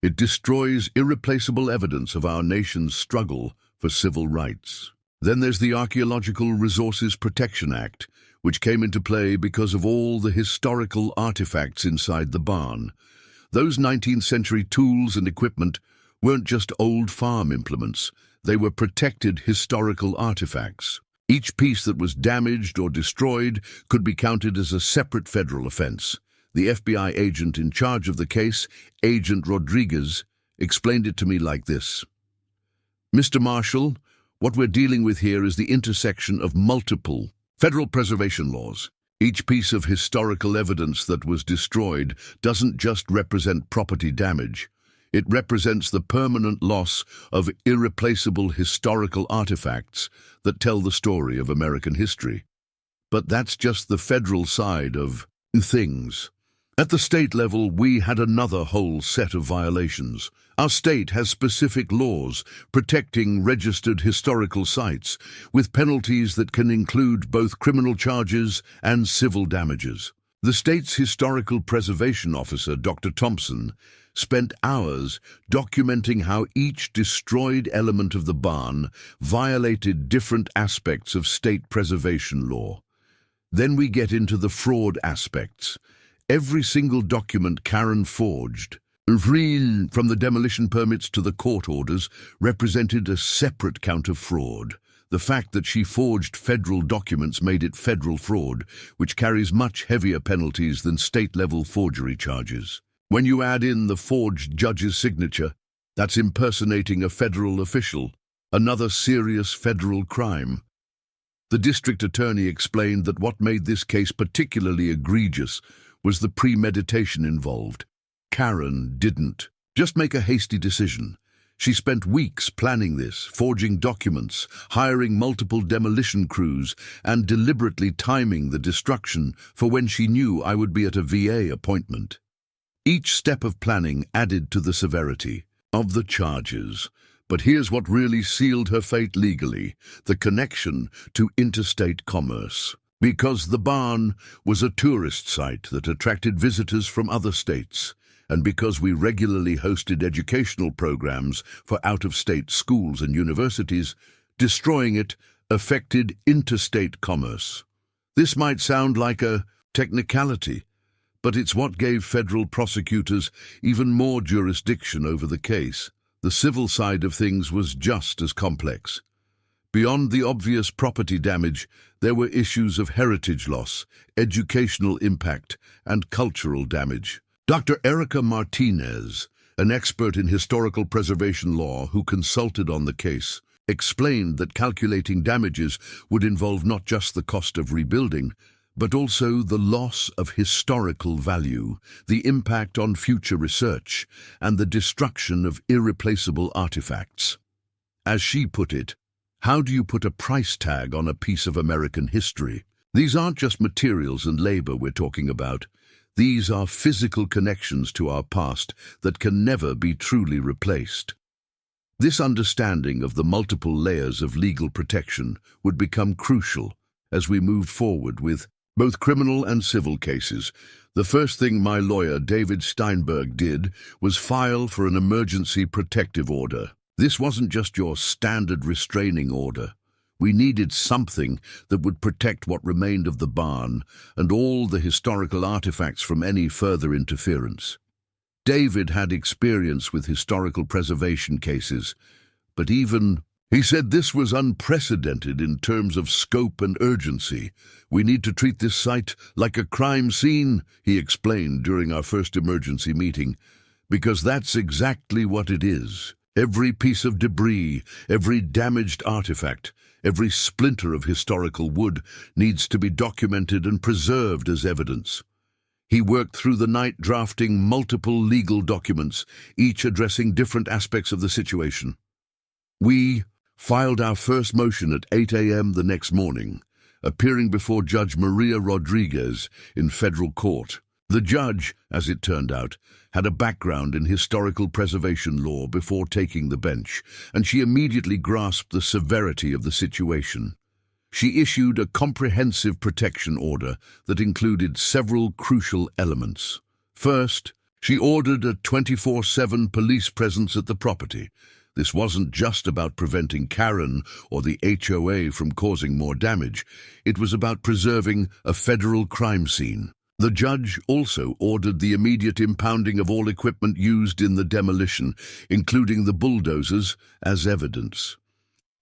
It destroys irreplaceable evidence of our nation's struggle for civil rights. Then there's the Archaeological Resources Protection Act, which came into play because of all the historical artifacts inside the barn. Those 19th century tools and equipment weren't just old farm implements, they were protected historical artifacts. Each piece that was damaged or destroyed could be counted as a separate federal offense. The FBI agent in charge of the case, Agent Rodriguez, explained it to me like this. Mr. Marshall, what we're dealing with here is the intersection of multiple federal preservation laws. Each piece of historical evidence that was destroyed doesn't just represent property damage. It represents the permanent loss of irreplaceable historical artifacts that tell the story of American history. But that's just the federal side of things. At the state level, we had another whole set of violations. Our state has specific laws protecting registered historical sites, with penalties that can include both criminal charges and civil damages. The state's historical preservation officer, Dr. Thompson, spent hours documenting how each destroyed element of the barn violated different aspects of state preservation law. Then we get into the fraud aspects. Every single document Karen forged, from the demolition permits to the court orders, represented a separate count of fraud. The fact that she forged federal documents made it federal fraud, which carries much heavier penalties than state-level forgery charges. When you add in the forged judge's signature, that's impersonating a federal official. another serious federal crime. The district attorney explained that what made this case particularly egregious was the premeditation involved. Karen didn't just make a hasty decision. She spent weeks planning this, forging documents, hiring multiple demolition crews, and deliberately timing the destruction for when she knew I would be at a VA appointment. Each step of planning added to the severity of the charges. But here's what really sealed her fate legally: the connection to interstate commerce. Because the barn was a tourist site that attracted visitors from other states, and because we regularly hosted educational programs for out-of-state schools and universities, destroying it affected interstate commerce. This might sound like a technicality, but it's what gave federal prosecutors even more jurisdiction over the case. The civil side of things was just as complex. Beyond the obvious property damage, there were issues of heritage loss, educational impact, and cultural damage. Dr. Erica Martinez, an expert in historical preservation law who consulted on the case, explained that calculating damages would involve not just the cost of rebuilding, but also the loss of historical value, the impact on future research, and the destruction of irreplaceable artifacts. As she put it, how do you put a price tag on a piece of American history? These aren't just materials and labor we're talking about. These are physical connections to our past that can never be truly replaced. This understanding of the multiple layers of legal protection would become crucial as we moved forward with both criminal and civil cases. The first thing my lawyer, David Steinberg, did was file for an emergency protective order. This wasn't just your standard restraining order. We needed something that would protect what remained of the barn and all the historical artifacts from any further interference. David had experience with historical preservation cases, but he said this was unprecedented in terms of scope and urgency. We need to treat this site like a crime scene, he explained during our first emergency meeting, because that's exactly what it is. Every piece of debris, every damaged artifact, every splinter of historical wood needs to be documented and preserved as evidence. He worked through the night drafting multiple legal documents, each addressing different aspects of the situation. We filed our first motion at 8 a.m. the next morning, appearing before Judge Maria Rodriguez in federal court. The judge, as it turned out, had a background in historical preservation law before taking the bench, and she immediately grasped the severity of the situation. She issued a comprehensive protection order that included several crucial elements. First, she ordered a 24/7 police presence at the property. This wasn't just about preventing Karen or the HOA from causing more damage. It was about preserving a federal crime scene. The judge also ordered the immediate impounding of all equipment used in the demolition, including the bulldozers, as evidence.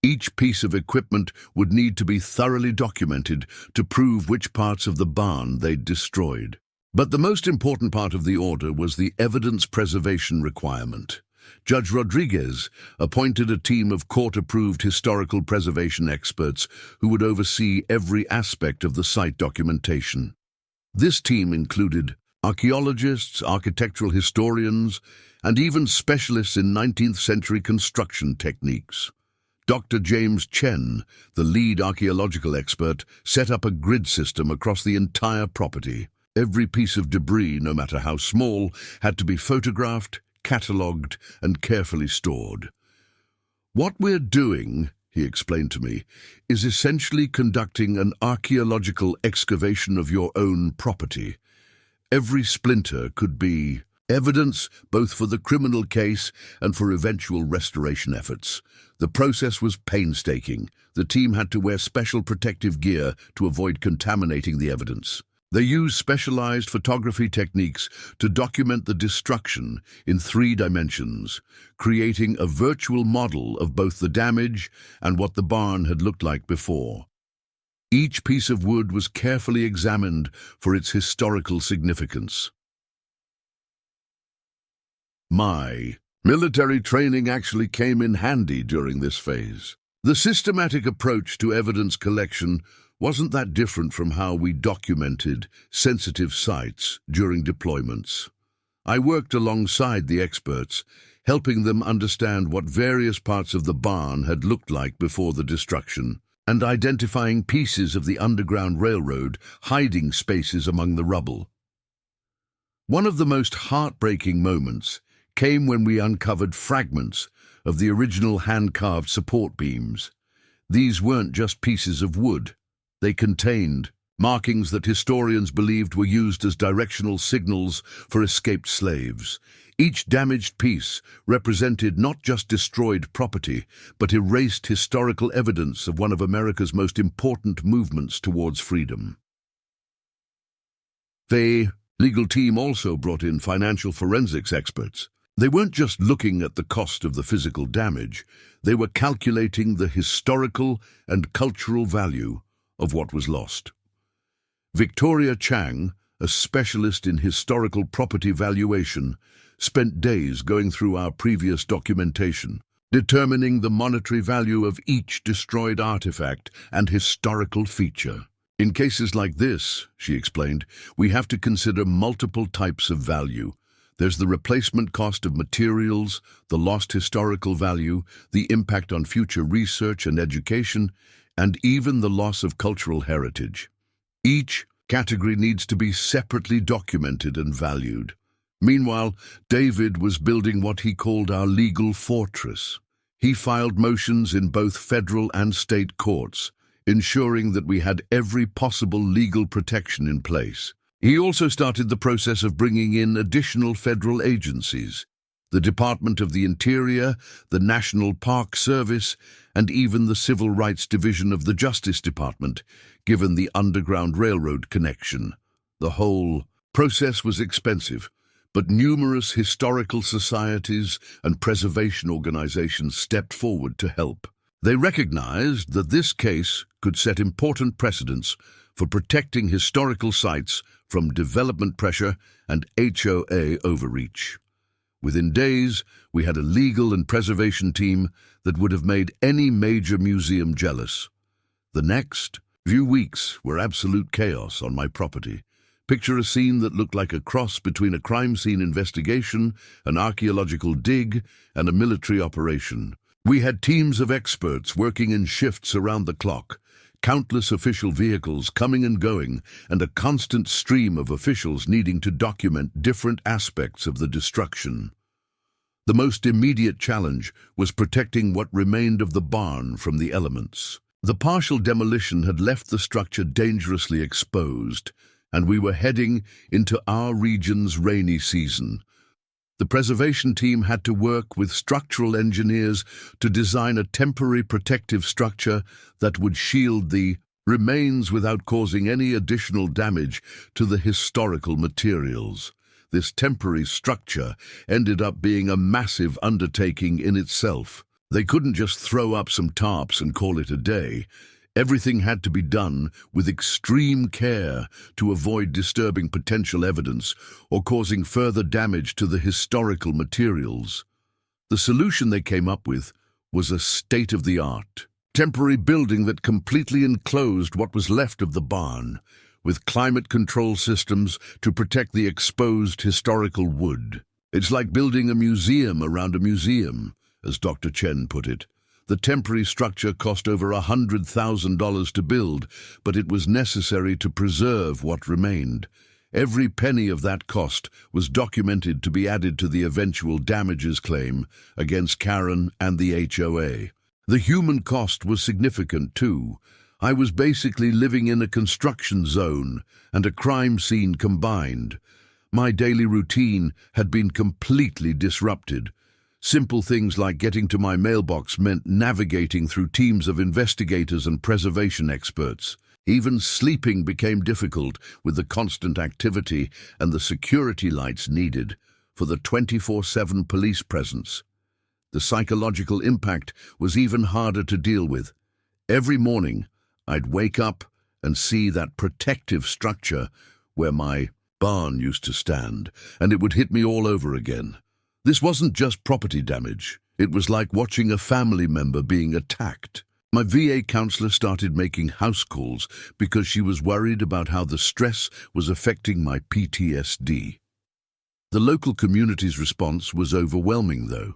Each piece of equipment would need to be thoroughly documented to prove which parts of the barn they'd destroyed. But the most important part of the order was the evidence preservation requirement. Judge Rodriguez appointed a team of court-approved historical preservation experts who would oversee every aspect of the site documentation. This team included archaeologists, architectural historians, and even specialists in 19th century construction techniques. Dr. James Chen, the lead archaeological expert, set up a grid system across the entire property. Every piece of debris, no matter how small, had to be photographed, catalogued, and carefully stored. What we're doing, he explained to me, is essentially conducting an archaeological excavation of your own property. Every splinter could be evidence both for the criminal case and for eventual restoration efforts. The process was painstaking. The team had to wear special protective gear to avoid contaminating the evidence. They used specialized photography techniques to document the destruction in 3 dimensions, creating a virtual model of both the damage and what the barn had looked like before. Each piece of wood was carefully examined for its historical significance. My Military training actually came in handy during this phase. The systematic approach to evidence collection wasn't that different from how we documented sensitive sites during deployments. I worked alongside the experts, helping them understand what various parts of the barn had looked like before the destruction, and identifying pieces of the Underground Railroad hiding spaces among the rubble. One of the most heartbreaking moments came when we uncovered fragments of the original hand-carved support beams. These weren't just pieces of wood. They contained markings that historians believed were used as directional signals for escaped slaves. Each damaged piece represented not just destroyed property, but erased historical evidence of one of America's most important movements towards freedom. The legal team also brought in financial forensics experts. They weren't just looking at the cost of the physical damage, they were calculating the historical and cultural value of what was lost. Victoria Chang, a specialist in historical property valuation, spent days going through our previous documentation, determining the monetary value of each destroyed artifact and historical feature. In cases like this, she explained, we have to consider multiple types of value. There's the replacement cost of materials, the lost historical value, the impact on future research and education, and even the loss of cultural heritage. Each category needs to be separately documented and valued. Meanwhile, David was building what he called our legal fortress. He filed motions in both federal and state courts, ensuring that we had every possible legal protection in place. He also started the process of bringing in additional federal agencies, the Department of the Interior, the National Park Service, and even the Civil Rights Division of the Justice Department, given the Underground Railroad connection. The whole process was expensive, but numerous historical societies and preservation organizations stepped forward to help. They recognized that this case could set important precedents for protecting historical sites from development pressure and HOA overreach. Within days, we had a legal and preservation team that would have made any major museum jealous. The next few weeks were absolute chaos on my property. Picture a scene that looked like a cross between a crime scene investigation, an archaeological dig, and a military operation. We had teams of experts working in shifts around the clock, countless official vehicles coming and going, and a constant stream of officials needing to document different aspects of the destruction. The most immediate challenge was protecting what remained of the barn from the elements. The partial demolition had left the structure dangerously exposed, and we were heading into our region's rainy season. The preservation team had to work with structural engineers to design a temporary protective structure that would shield the remains without causing any additional damage to the historical materials. This temporary structure ended up being a massive undertaking in itself. They couldn't just throw up some tarps and call it a day. Everything had to be done with extreme care to avoid disturbing potential evidence or causing further damage to the historical materials. The solution they came up with was a state-of-the-art temporary building that completely enclosed what was left of the barn, with climate control systems to protect the exposed historical wood. It's like building a museum around a museum, as Dr. Chen put it. The temporary structure cost over $100,000 to build, but it was necessary to preserve what remained. Every penny of that cost was documented to be added to the eventual damages claim against Karen and the HOA. The human cost was significant too. I was basically living in a construction zone and a crime scene combined. My daily routine had been completely disrupted. Simple things like getting to my mailbox meant navigating through teams of investigators and preservation experts. Even sleeping became difficult with the constant activity and the security lights needed for the 24/7 police presence. The psychological impact was even harder to deal with. Every morning, I'd wake up and see that protective structure where my barn used to stand, and it would hit me all over again. This wasn't just property damage. It was like watching a family member being attacked. My VA counselor started making house calls because she was worried about how the stress was affecting my PTSD. The local community's response was overwhelming, though.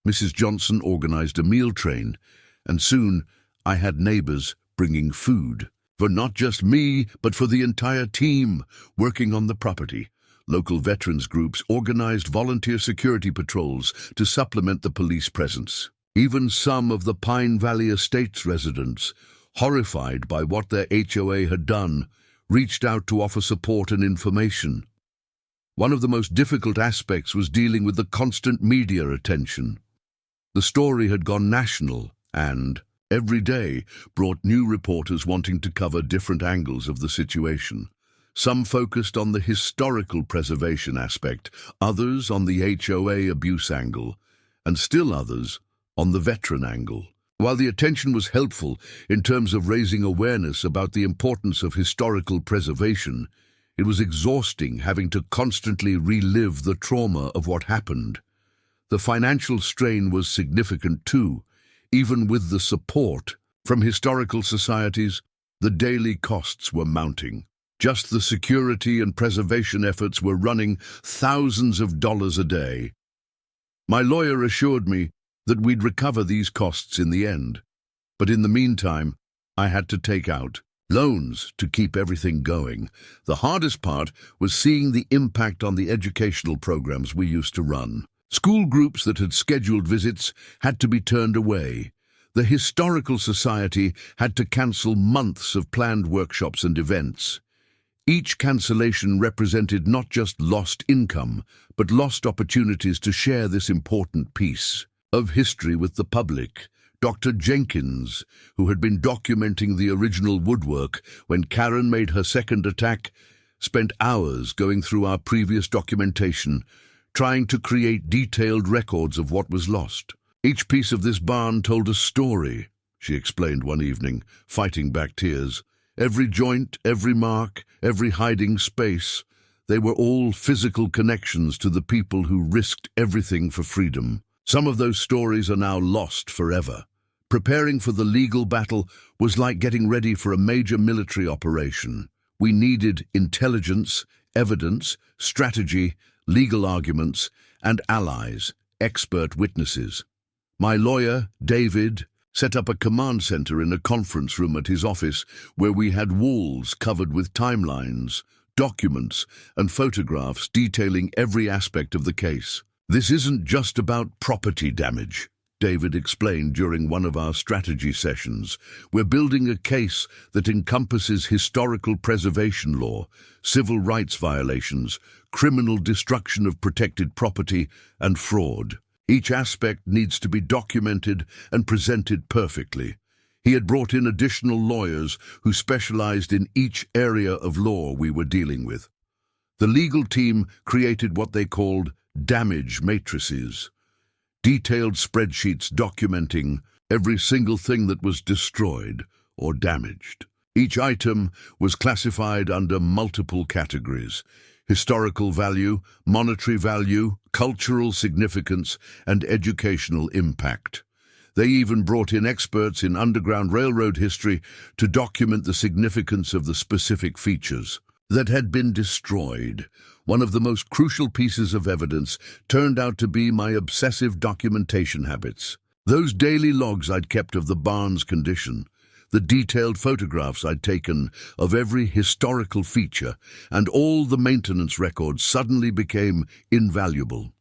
Mrs. Johnson organized a meal train, and soon I had neighbors bringing food. For not just me, but for the entire team working on the property. Local veterans groups organized volunteer security patrols to supplement the police presence. Even some of the Pine Valley Estates residents, horrified by what their HOA had done, reached out to offer support and information. One of the most difficult aspects was dealing with the constant media attention. The story had gone national and, every day, brought new reporters wanting to cover different angles of the situation. Some focused on the historical preservation aspect, others on the HOA abuse angle, and still others on the veteran angle. While the attention was helpful in terms of raising awareness about the importance of historical preservation, it was exhausting having to constantly relive the trauma of what happened. The financial strain was significant too. Even with the support from historical societies, the daily costs were mounting. Just the security and preservation efforts were running thousands of dollars a day. My lawyer assured me that we'd recover these costs in the end. But in the meantime, I had to take out loans to keep everything going. The hardest part was seeing the impact on the educational programs we used to run. School groups that had scheduled visits had to be turned away. The Historical Society had to cancel months of planned workshops and events. Each cancellation represented not just lost income, but lost opportunities to share this important piece of history with the public. Dr. Jenkins, who had been documenting the original woodwork when Karen made her second attack, spent hours going through our previous documentation, trying to create detailed records of what was lost. Each piece of this barn told a story, she explained one evening, fighting back tears. Every joint, every mark, every hiding space, they were all physical connections to the people who risked everything for freedom. Some of those stories are now lost forever. Preparing for the legal battle was like getting ready for a major military operation. We needed intelligence, evidence, strategy, legal arguments, and allies, expert witnesses. My lawyer, David, set up a command center in a conference room at his office where we had walls covered with timelines, documents, and photographs detailing every aspect of the case. This isn't just about property damage, David explained during one of our strategy sessions. We're building a case that encompasses historical preservation law, civil rights violations, criminal destruction of protected property, and fraud. Each aspect needs to be documented and presented perfectly. He had brought in additional lawyers who specialized in each area of law we were dealing with. The legal team created what they called damage matrices, detailed spreadsheets documenting every single thing that was destroyed or damaged. Each item was classified under multiple categories: historical value, monetary value, cultural significance, and educational impact. They even brought in experts in Underground Railroad history to document the significance of the specific features that had been destroyed. One of the most crucial pieces of evidence turned out to be my obsessive documentation habits. Those daily logs I'd kept of the barn's condition, the detailed photographs I'd taken of every historical feature, and all the maintenance records suddenly became invaluable.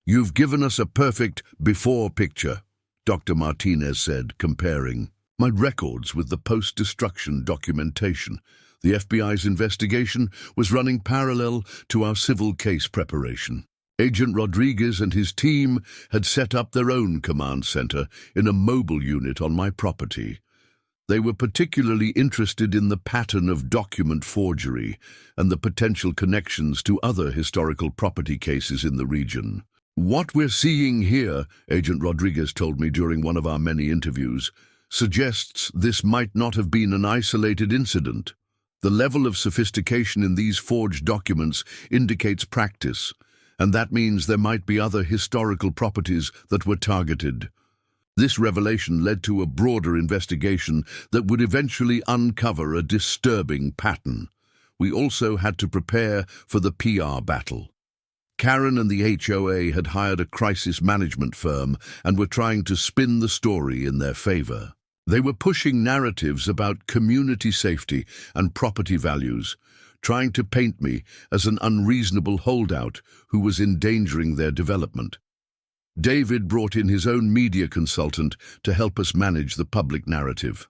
"You've given us a perfect before picture," Dr. Martinez said, comparing my records with the post-destruction documentation. The FBI's investigation was running parallel to our civil case preparation. Agent Rodriguez and his team had set up their own command center in a mobile unit on my property. They were particularly interested in the pattern of document forgery and the potential connections to other historical property cases in the region. "What we're seeing here," Agent Rodriguez told me during one of our many interviews, "suggests this might not have been an isolated incident. The level of sophistication in these forged documents indicates practice, and that means there might be other historical properties that were targeted. This revelation led to a broader investigation that would eventually uncover a disturbing pattern. We also had to prepare for the PR battle. Karen and the HOA had hired a crisis management firm and were trying to spin the story in their favor. They were pushing narratives about community safety and property values, trying to paint me as an unreasonable holdout who was endangering their development. David brought in his own media consultant to help us manage the public narrative.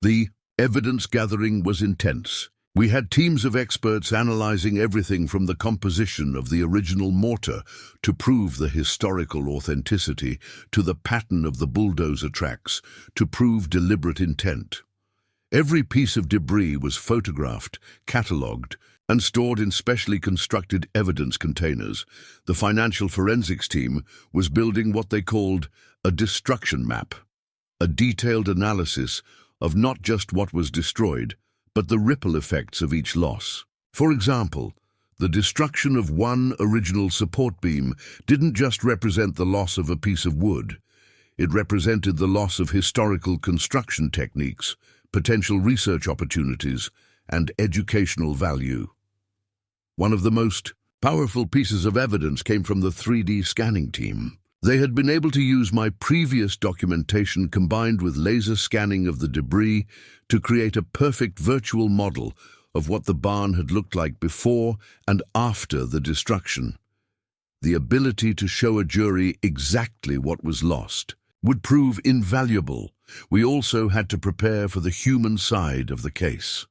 The evidence gathering was intense. We had teams of experts analyzing everything from the composition of the original mortar to prove the historical authenticity, to the pattern of the bulldozer tracks, to prove deliberate intent. Every piece of debris was photographed, catalogued, and stored in specially constructed evidence containers. The financial forensics team was building what they called a destruction map, a detailed analysis of not just what was destroyed, but the ripple effects of each loss. For example, the destruction of one original support beam didn't just represent the loss of a piece of wood. It represented the loss of historical construction techniques, potential research opportunities, and educational value. One of the most powerful pieces of evidence came from the 3D scanning team. They had been able to use my previous documentation combined with laser scanning of the debris to create a perfect virtual model of what the barn had looked like before and after the destruction. The ability to show a jury exactly what was lost would prove invaluable. We also had to prepare for the human side of the case.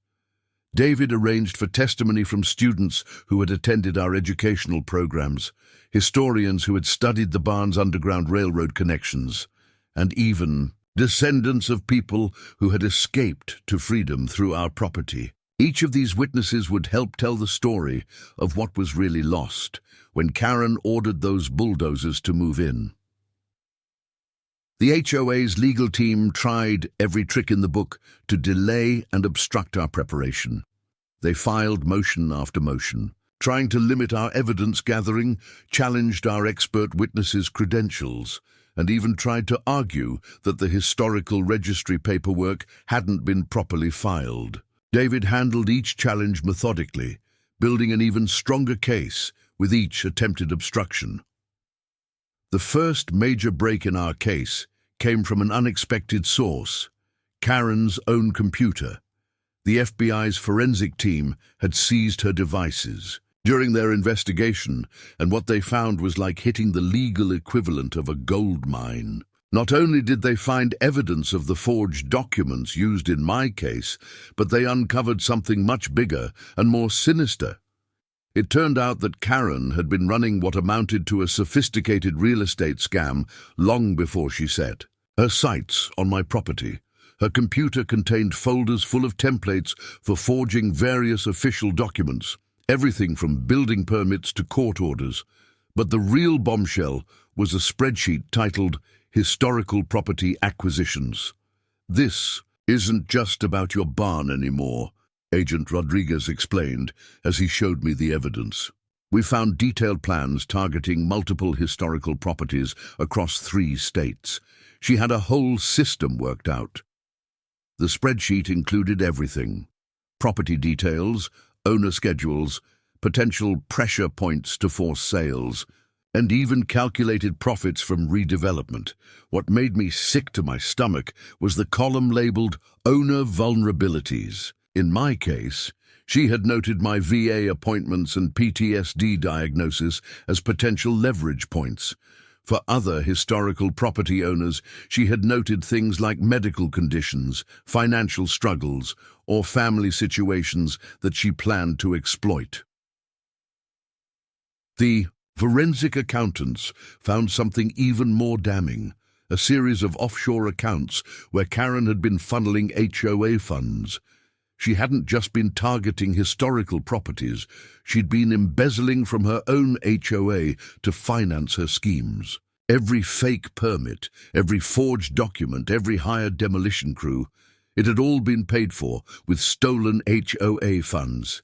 David arranged for testimony from students who had attended our educational programs, historians who had studied the barn's Underground Railroad connections, and even descendants of people who had escaped to freedom through our property. Each of these witnesses would help tell the story of what was really lost when Karen ordered those bulldozers to move in. The HOA's legal team tried every trick in the book to delay and obstruct our preparation. They filed motion after motion, trying to limit our evidence gathering, challenged our expert witnesses' credentials, and even tried to argue that the historical registry paperwork hadn't been properly filed. David handled each challenge methodically, building an even stronger case with each attempted obstruction. The first major break in our case came from an unexpected source, Karen's own computer. The FBI's forensic team had seized her devices during their investigation, and what they found was like hitting the legal equivalent of a gold mine. Not only did they find evidence of the forged documents used in my case, but they uncovered something much bigger and more sinister. It turned out that Karen had been running what amounted to a sophisticated real estate scam long before she set her sights on my property. Her computer contained folders full of templates for forging various official documents, everything from building permits to court orders. But the real bombshell was a spreadsheet titled Historical Property Acquisitions. "This isn't just about your barn anymore," Agent Rodriguez explained as he showed me the evidence. We found detailed plans targeting multiple historical properties across 3 states. She had a whole system worked out. The spreadsheet included everything: property details, owner schedules, potential pressure points to force sales, and even calculated profits from redevelopment. What made me sick to my stomach was the column labeled Owner Vulnerabilities. In my case, she had noted my VA appointments and PTSD diagnosis as potential leverage points. For other historical property owners, she had noted things like medical conditions, financial struggles, or family situations that she planned to exploit. The forensic accountants found something even more damning: a series of offshore accounts where Karen had been funneling HOA funds. She hadn't just been targeting historical properties, she'd been embezzling from her own HOA to finance her schemes. Every fake permit, every forged document, every hired demolition crew, it had all been paid for with stolen HOA funds.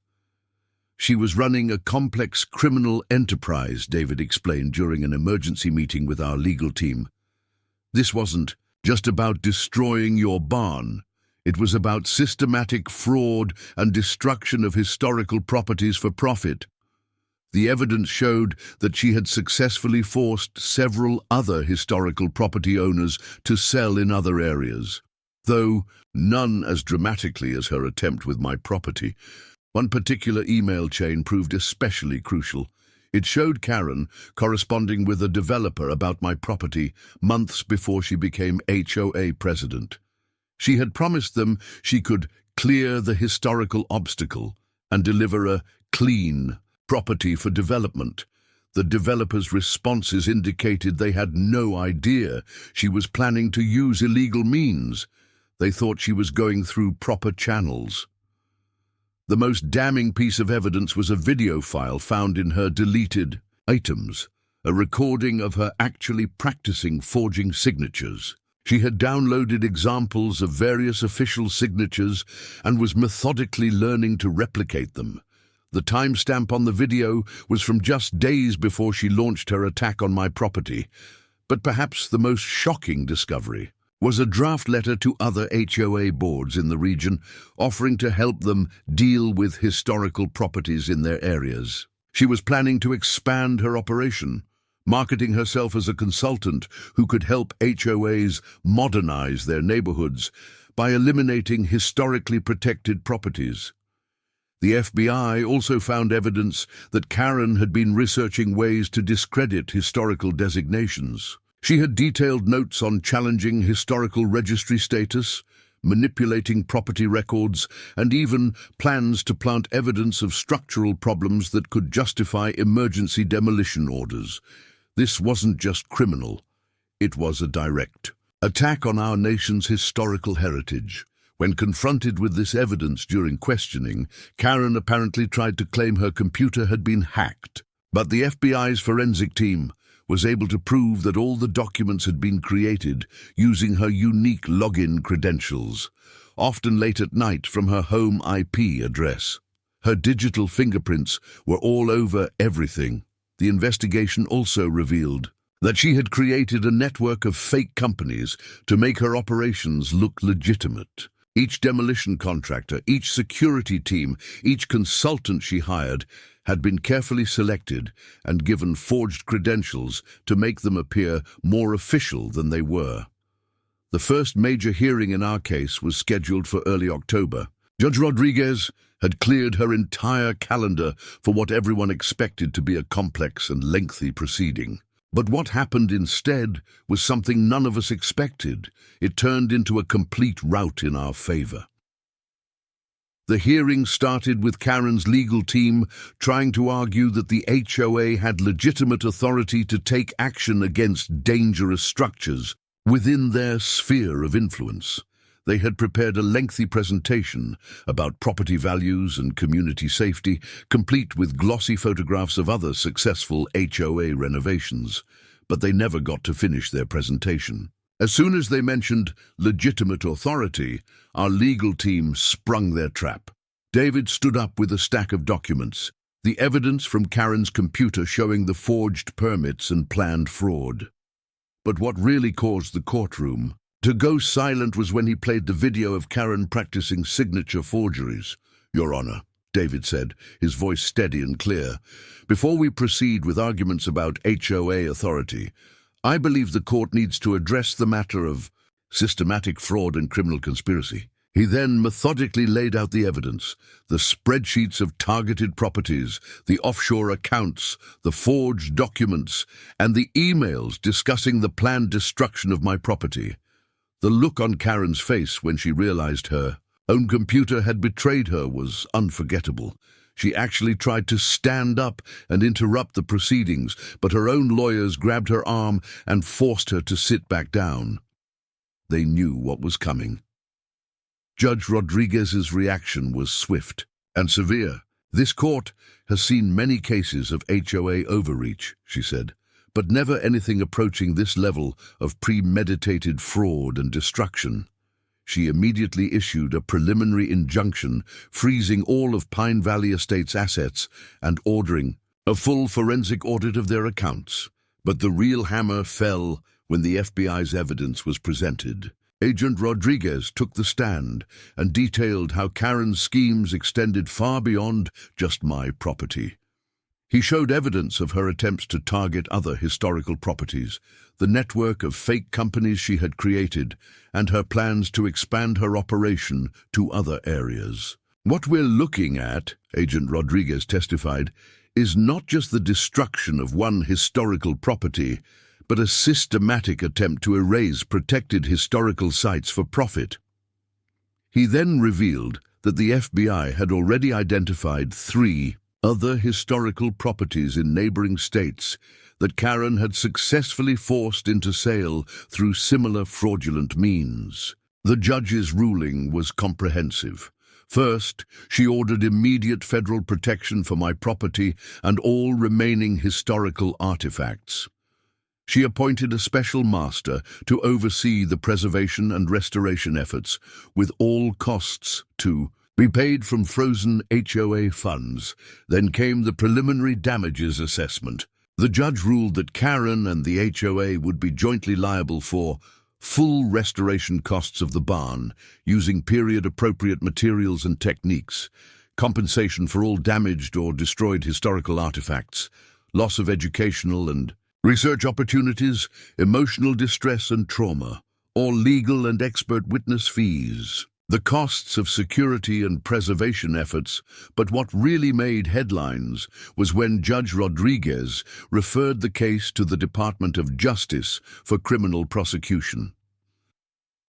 She was running a complex criminal enterprise, David explained during an emergency meeting with our legal team. This wasn't just about destroying your barn. It was about systematic fraud and destruction of historical properties for profit. The evidence showed that she had successfully forced several other historical property owners to sell in other areas, though none as dramatically as her attempt with my property. One particular email chain proved especially crucial. It showed Karen corresponding with a developer about my property months before she became HOA president. She had promised them she could clear the historical obstacle and deliver a clean property for development. The developer's responses indicated they had no idea she was planning to use illegal means. They thought she was going through proper channels. The most damning piece of evidence was a video file found in her deleted items, a recording of her actually practicing forging signatures. She had downloaded examples of various official signatures and was methodically learning to replicate them. The timestamp on the video was from just days before she launched her attack on my property. But perhaps the most shocking discovery was a draft letter to other HOA boards in the region offering to help them deal with historical properties in their areas. She was planning to expand her operation, marketing herself as a consultant who could help HOAs modernize their neighborhoods by eliminating historically protected properties. The FBI also found evidence that Karen had been researching ways to discredit historical designations. She had detailed notes on challenging historical registry status, manipulating property records, and even plans to plant evidence of structural problems that could justify emergency demolition orders. This wasn't just criminal, it was a direct attack on our nation's historical heritage. When confronted with this evidence during questioning, Karen apparently tried to claim her computer had been hacked. But the FBI's forensic team was able to prove that all the documents had been created using her unique login credentials, often late at night from her home IP address. Her digital fingerprints were all over everything. The investigation also revealed that she had created a network of fake companies to make her operations look legitimate. Each demolition contractor, each security team, each consultant she hired had been carefully selected and given forged credentials to make them appear more official than they were. The first major hearing in our case was scheduled for early October. Judge Rodriguez had cleared her entire calendar for what everyone expected to be a complex and lengthy proceeding. But what happened instead was something none of us expected. It turned into a complete rout in our favor. The hearing started with Karen's legal team trying to argue that the HOA had legitimate authority to take action against dangerous structures within their sphere of influence. They had prepared a lengthy presentation about property values and community safety, complete with glossy photographs of other successful HOA renovations, but they never got to finish their presentation. As soon as they mentioned legitimate authority, our legal team sprung their trap. David stood up with a stack of documents, the evidence from Karen's computer showing the forged permits and planned fraud. But what really caused the courtroom to go silent was when he played the video of Karen practicing signature forgeries. "Your Honor," David said, his voice steady and clear, "before we proceed with arguments about HOA authority, I believe the court needs to address the matter of systematic fraud and criminal conspiracy." He then methodically laid out the evidence, the spreadsheets of targeted properties, the offshore accounts, the forged documents, and the emails discussing the planned destruction of my property. The look on Karen's face when she realized her own computer had betrayed her was unforgettable. She actually tried to stand up and interrupt the proceedings, but her own lawyers grabbed her arm and forced her to sit back down. They knew what was coming. Judge Rodriguez's reaction was swift and severe. "This court has seen many cases of HOA overreach," she said, "but never anything approaching this level of premeditated fraud and destruction." She immediately issued a preliminary injunction freezing all of Pine Valley Estate's assets and ordering a full forensic audit of their accounts. But the real hammer fell when the FBI's evidence was presented. Agent Rodriguez took the stand and detailed how Karen's schemes extended far beyond just my property. He showed evidence of her attempts to target other historical properties, the network of fake companies she had created, and her plans to expand her operation to other areas. What we're looking at, Agent Rodriguez testified, is not just the destruction of one historical property, but a systematic attempt to erase protected historical sites for profit. He then revealed that the FBI had already identified 3 other historical properties in neighboring states that Karen had successfully forced into sale through similar fraudulent means. The judge's ruling was comprehensive. First, she ordered immediate federal protection for my property and all remaining historical artifacts. She appointed a special master to oversee the preservation and restoration efforts, with all costs to be paid from frozen HOA funds. Then came the preliminary damages assessment. The judge ruled that Karen and the HOA would be jointly liable for full restoration costs of the barn, using period-appropriate materials and techniques, compensation for all damaged or destroyed historical artifacts, loss of educational and research opportunities, emotional distress and trauma, or legal and expert witness fees. The costs of security and preservation efforts, but what really made headlines was when Judge Rodriguez referred the case to the Department of Justice for criminal prosecution.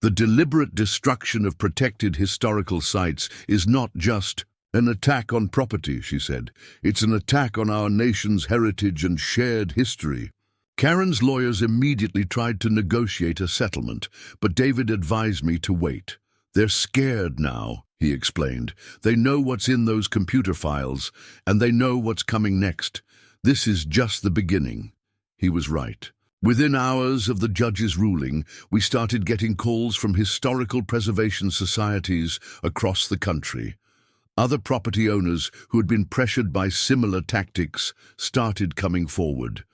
The deliberate destruction of protected historical sites is not just an attack on property, she said. It's an attack on our nation's heritage and shared history. Karen's lawyers immediately tried to negotiate a settlement, but David advised me to wait. They're scared now, he explained. They know what's in those computer files, and they know what's coming next. This is just the beginning. He was right. Within hours of the judge's ruling, we started getting calls from historical preservation societies across the country. Other property owners who had been pressured by similar tactics started coming forward.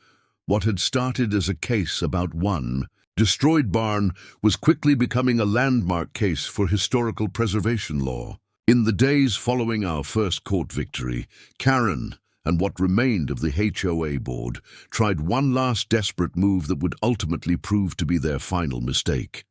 What had started as a case about one destroyed barn was quickly becoming a landmark case for historical preservation law. In the days following our first court victory, Karen and what remained of the HOA board tried one last desperate move that would ultimately prove to be their final mistake.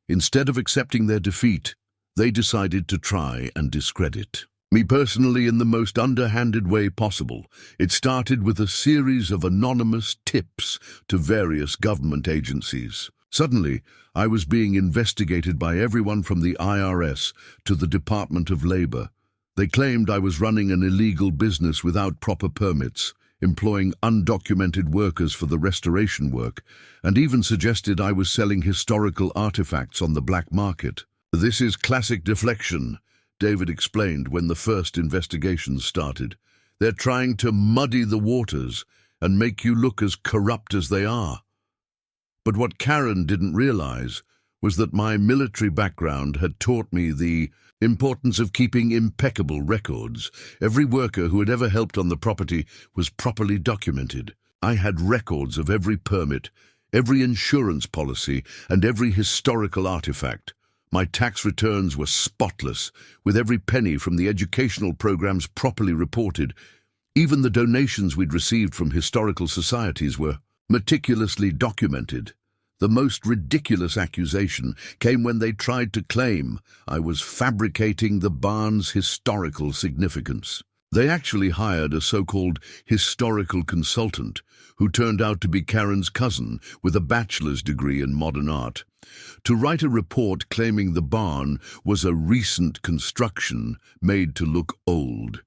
Instead of accepting their defeat, they decided to try and discredit me personally in the most underhanded way possible. It started with a series of anonymous tips to various government agencies. Suddenly, I was being investigated by everyone from the IRS to the Department of Labor. They claimed I was running an illegal business without proper permits, employing undocumented workers for the restoration work, and even suggested I was selling historical artifacts on the black market. This is classic deflection, David explained when the first investigations started. They're trying to muddy the waters and make you look as corrupt as they are. But what Karen didn't realize was that my military background had taught me the importance of keeping impeccable records. Every worker who had ever helped on the property was properly documented. I had records of every permit, every insurance policy, and every historical artifact. My tax returns were spotless, with every penny from the educational programs properly reported. Even the donations we'd received from historical societies were meticulously documented. The most ridiculous accusation came when they tried to claim I was fabricating the barn's historical significance. They actually hired a so-called historical consultant who turned out to be Karen's cousin with a bachelor's degree in modern art, to write a report claiming the barn was a recent construction made to look old.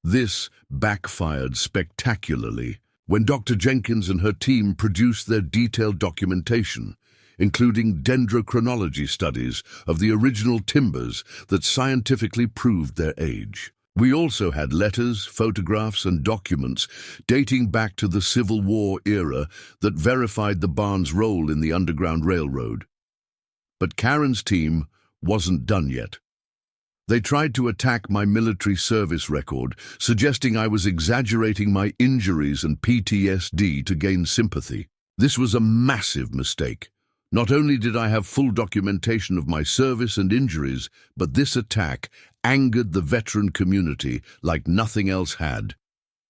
This backfired spectacularly when Dr. Jenkins and her team produced their detailed documentation, including dendrochronology studies of the original timbers that scientifically proved their age. We also had letters, photographs, and documents dating back to the Civil War era that verified the barn's role in the Underground Railroad. But Karen's team wasn't done yet. They tried to attack my military service record, suggesting I was exaggerating my injuries and PTSD to gain sympathy. This was a massive mistake. Not only did I have full documentation of my service and injuries, but this attack angered the veteran community like nothing else had.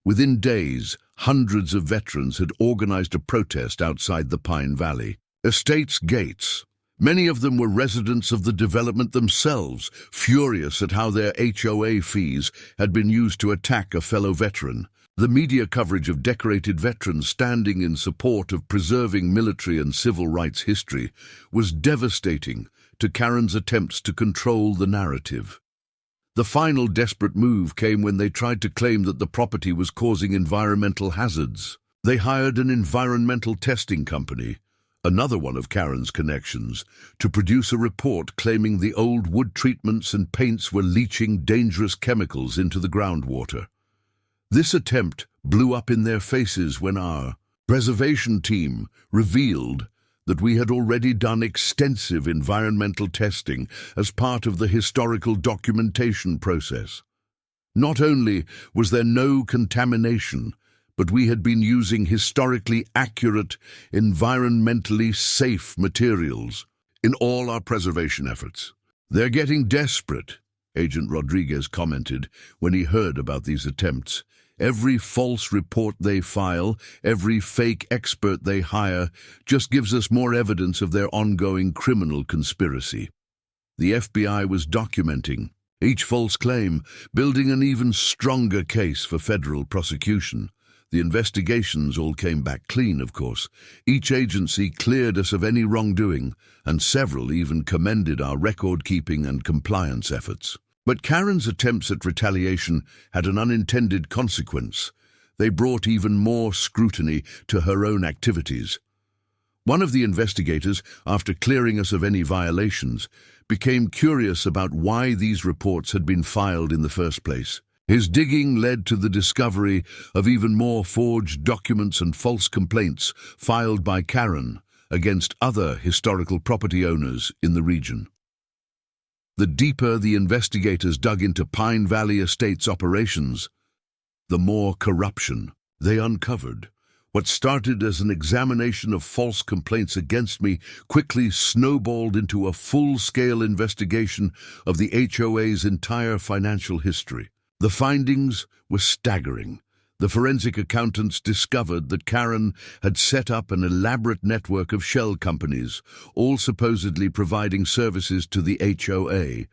Within days, hundreds of veterans had organized a protest outside the Pine Valley estate's gates. Many of them were residents of the development themselves, furious at how their HOA fees had been used to attack a fellow veteran. The media coverage of decorated veterans standing in support of preserving military and civil rights history was devastating to Karen's attempts to control the narrative. The final desperate move came when they tried to claim that the property was causing environmental hazards. They hired an environmental testing company, another one of Karen's connections, to produce a report claiming the old wood treatments and paints were leaching dangerous chemicals into the groundwater. This attempt blew up in their faces when our preservation team revealed that we had already done extensive environmental testing as part of the historical documentation process. Not only was there no contamination, but we had been using historically accurate, environmentally safe materials in all our preservation efforts. "They're getting desperate," Agent Rodriguez commented when he heard about these attempts. "Every false report they file, every fake expert they hire, just gives us more evidence of their ongoing criminal conspiracy." The FBI was documenting each false claim, building an even stronger case for federal prosecution. The investigations all came back clean, of course. Each agency cleared us of any wrongdoing, and several even commended our record-keeping and compliance efforts. But Karen's attempts at retaliation had an unintended consequence. They brought even more scrutiny to her own activities. One of the investigators, after clearing us of any violations, became curious about why these reports had been filed in the first place. His digging led to the discovery of even more forged documents and false complaints filed by Karen against other historical property owners in the region. The deeper the investigators dug into Pine Valley Estate's operations, the more corruption they uncovered. What started as an examination of false complaints against me quickly snowballed into a full-scale investigation of the HOA's entire financial history. The findings were staggering. The forensic accountants discovered that Karen had set up an elaborate network of shell companies, all supposedly providing services to the HOA.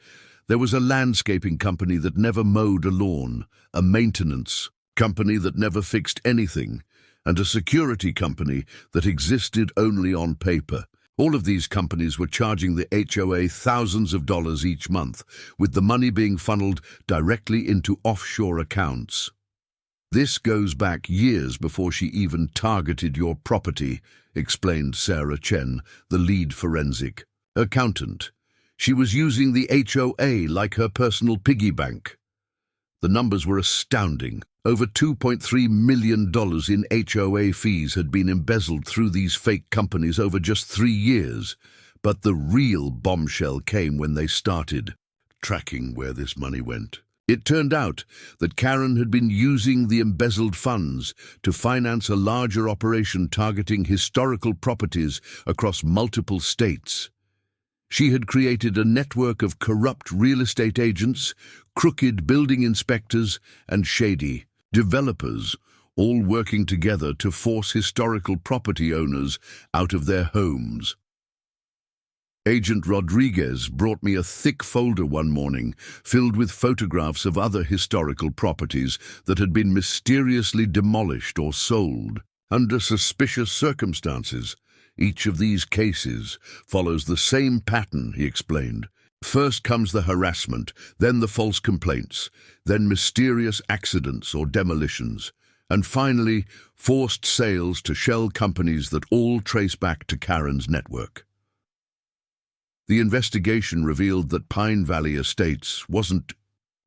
There was a landscaping company that never mowed a lawn, a maintenance company that never fixed anything, and a security company that existed only on paper. All of these companies were charging the HOA thousands of dollars each month, with the money being funneled directly into offshore accounts. "This goes back years before she even targeted your property," explained Sarah Chen, the lead forensic accountant. "She was using the HOA like her personal piggy bank." The numbers were astounding. Over $2.3 million in HOA fees had been embezzled through these fake companies over just 3 years. But the real bombshell came when they started tracking where this money went. It turned out that Karen had been using the embezzled funds to finance a larger operation targeting historical properties across multiple states. She had created a network of corrupt real estate agents, crooked building inspectors, and shady developers, all working together to force historical property owners out of their homes. Agent Rodriguez brought me a thick folder one morning, filled with photographs of other historical properties that had been mysteriously demolished or sold under suspicious circumstances. Each of these cases follows the same pattern, he explained. First comes the harassment, then the false complaints, then mysterious accidents or demolitions, and finally forced sales to shell companies that all trace back to Karen's network. The investigation revealed that Pine Valley Estates wasn't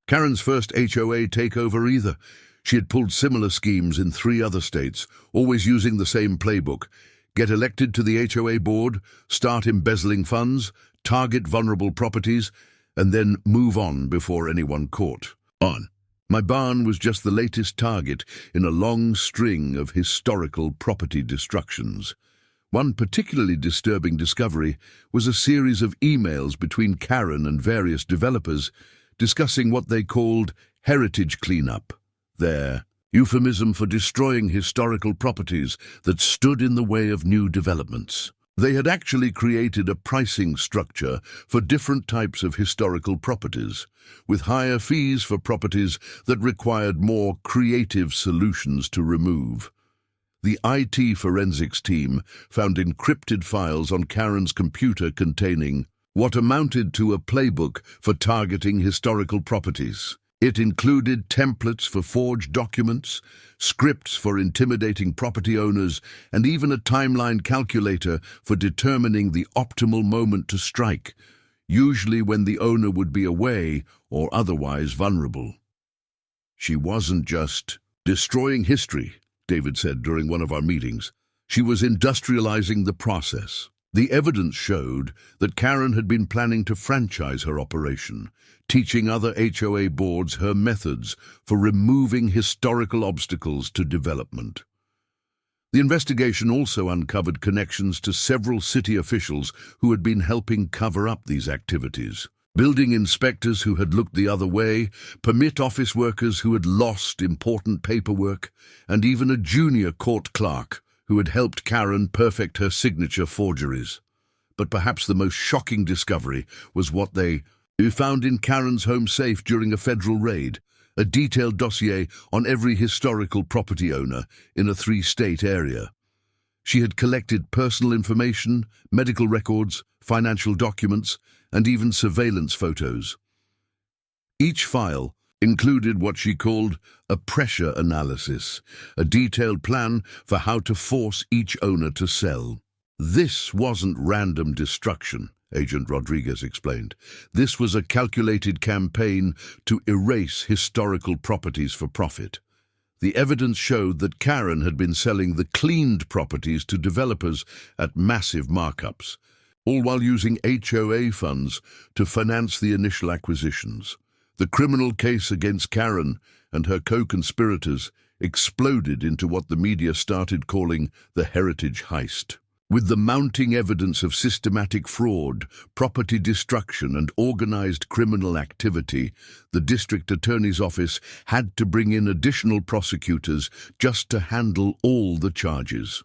Karen's first HOA takeover either. She had pulled similar schemes in 3 other states, always using the same playbook: get elected to the HOA board, start embezzling funds, target vulnerable properties, and then move on before anyone caught on. My barn was just the latest target in a long string of historical property destructions. One particularly disturbing discovery was a series of emails between Karen and various developers discussing what they called heritage cleanup, their euphemism for destroying historical properties that stood in the way of new developments. They had actually created a pricing structure for different types of historical properties, with higher fees for properties that required more creative solutions to remove. The IT forensics team found encrypted files on Karen's computer containing what amounted to a playbook for targeting historical properties. It included templates for forged documents, scripts for intimidating property owners, and even a timeline calculator for determining the optimal moment to strike, usually when the owner would be away or otherwise vulnerable. She wasn't just destroying history, David said during one of our meetings. She was industrializing the process. The evidence showed that Karen had been planning to franchise her operation, teaching other HOA boards her methods for removing historical obstacles to development. The investigation also uncovered connections to several city officials who had been helping cover up these activities. Building inspectors who had looked the other way, permit office workers who had lost important paperwork, and even a junior court clerk who had helped Karen perfect her signature forgeries. But perhaps the most shocking discovery was what they found in Karen's home safe during a federal raid, a detailed dossier on every historical property owner in a 3-state area. She had collected personal information, medical records, financial documents, and even surveillance photos. Each file included what she called a pressure analysis, a detailed plan for how to force each owner to sell. This wasn't random destruction, Agent Rodriguez explained. This was a calculated campaign to erase historical properties for profit. The evidence showed that Karen had been selling the cleaned properties to developers at massive markups, all while using HOA funds to finance the initial acquisitions. The criminal case against Karen and her co-conspirators exploded into what the media started calling the heritage heist. With the mounting evidence of systematic fraud, property destruction, and organized criminal activity, the district attorney's office had to bring in additional prosecutors just to handle all the charges.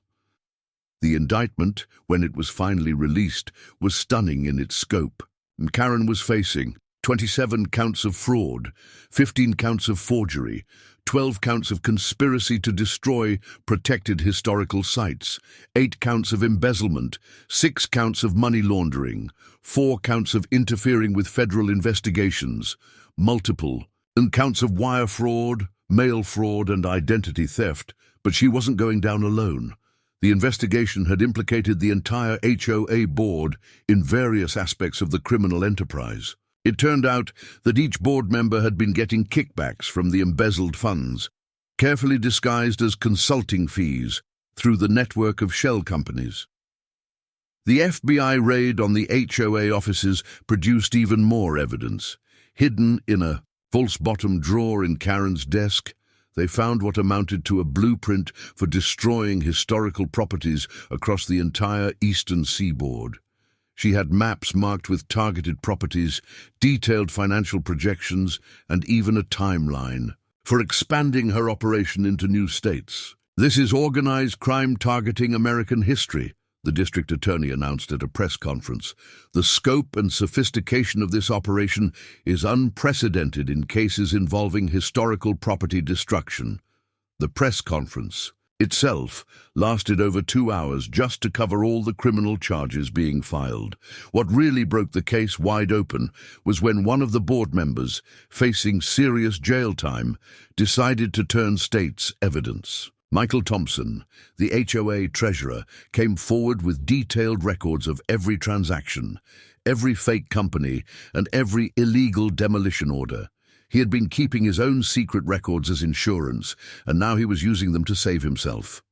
The indictment, when it was finally released, was stunning in its scope. And Karen was facing 27 counts of fraud, 15 counts of forgery, 12 counts of conspiracy to destroy protected historical sites, 8 counts of embezzlement, 6 counts of money laundering, 4 counts of interfering with federal investigations, multiple counts of wire fraud, mail fraud, and identity theft. But she wasn't going down alone. The investigation had implicated the entire HOA board in various aspects of the criminal enterprise. It turned out that each board member had been getting kickbacks from the embezzled funds, carefully disguised as consulting fees through the network of shell companies. The FBI raid on the HOA offices produced even more evidence. Hidden in a false bottom drawer in Karen's desk, they found what amounted to a blueprint for destroying historical properties across the entire eastern seaboard. She had maps marked with targeted properties, detailed financial projections, and even a timeline for expanding her operation into new states. "This is organized crime targeting American history," the district attorney announced at a press conference. "The scope and sophistication of this operation is unprecedented in cases involving historical property destruction." The press conference itself lasted over 2 hours just to cover all the criminal charges being filed. What really broke the case wide open was when one of the board members, facing serious jail time, decided to turn state's evidence. Michael Thompson, the HOA treasurer, came forward with detailed records of every transaction, every fake company, and every illegal demolition order. He had been keeping his own secret records as insurance, and now he was using them to save himself.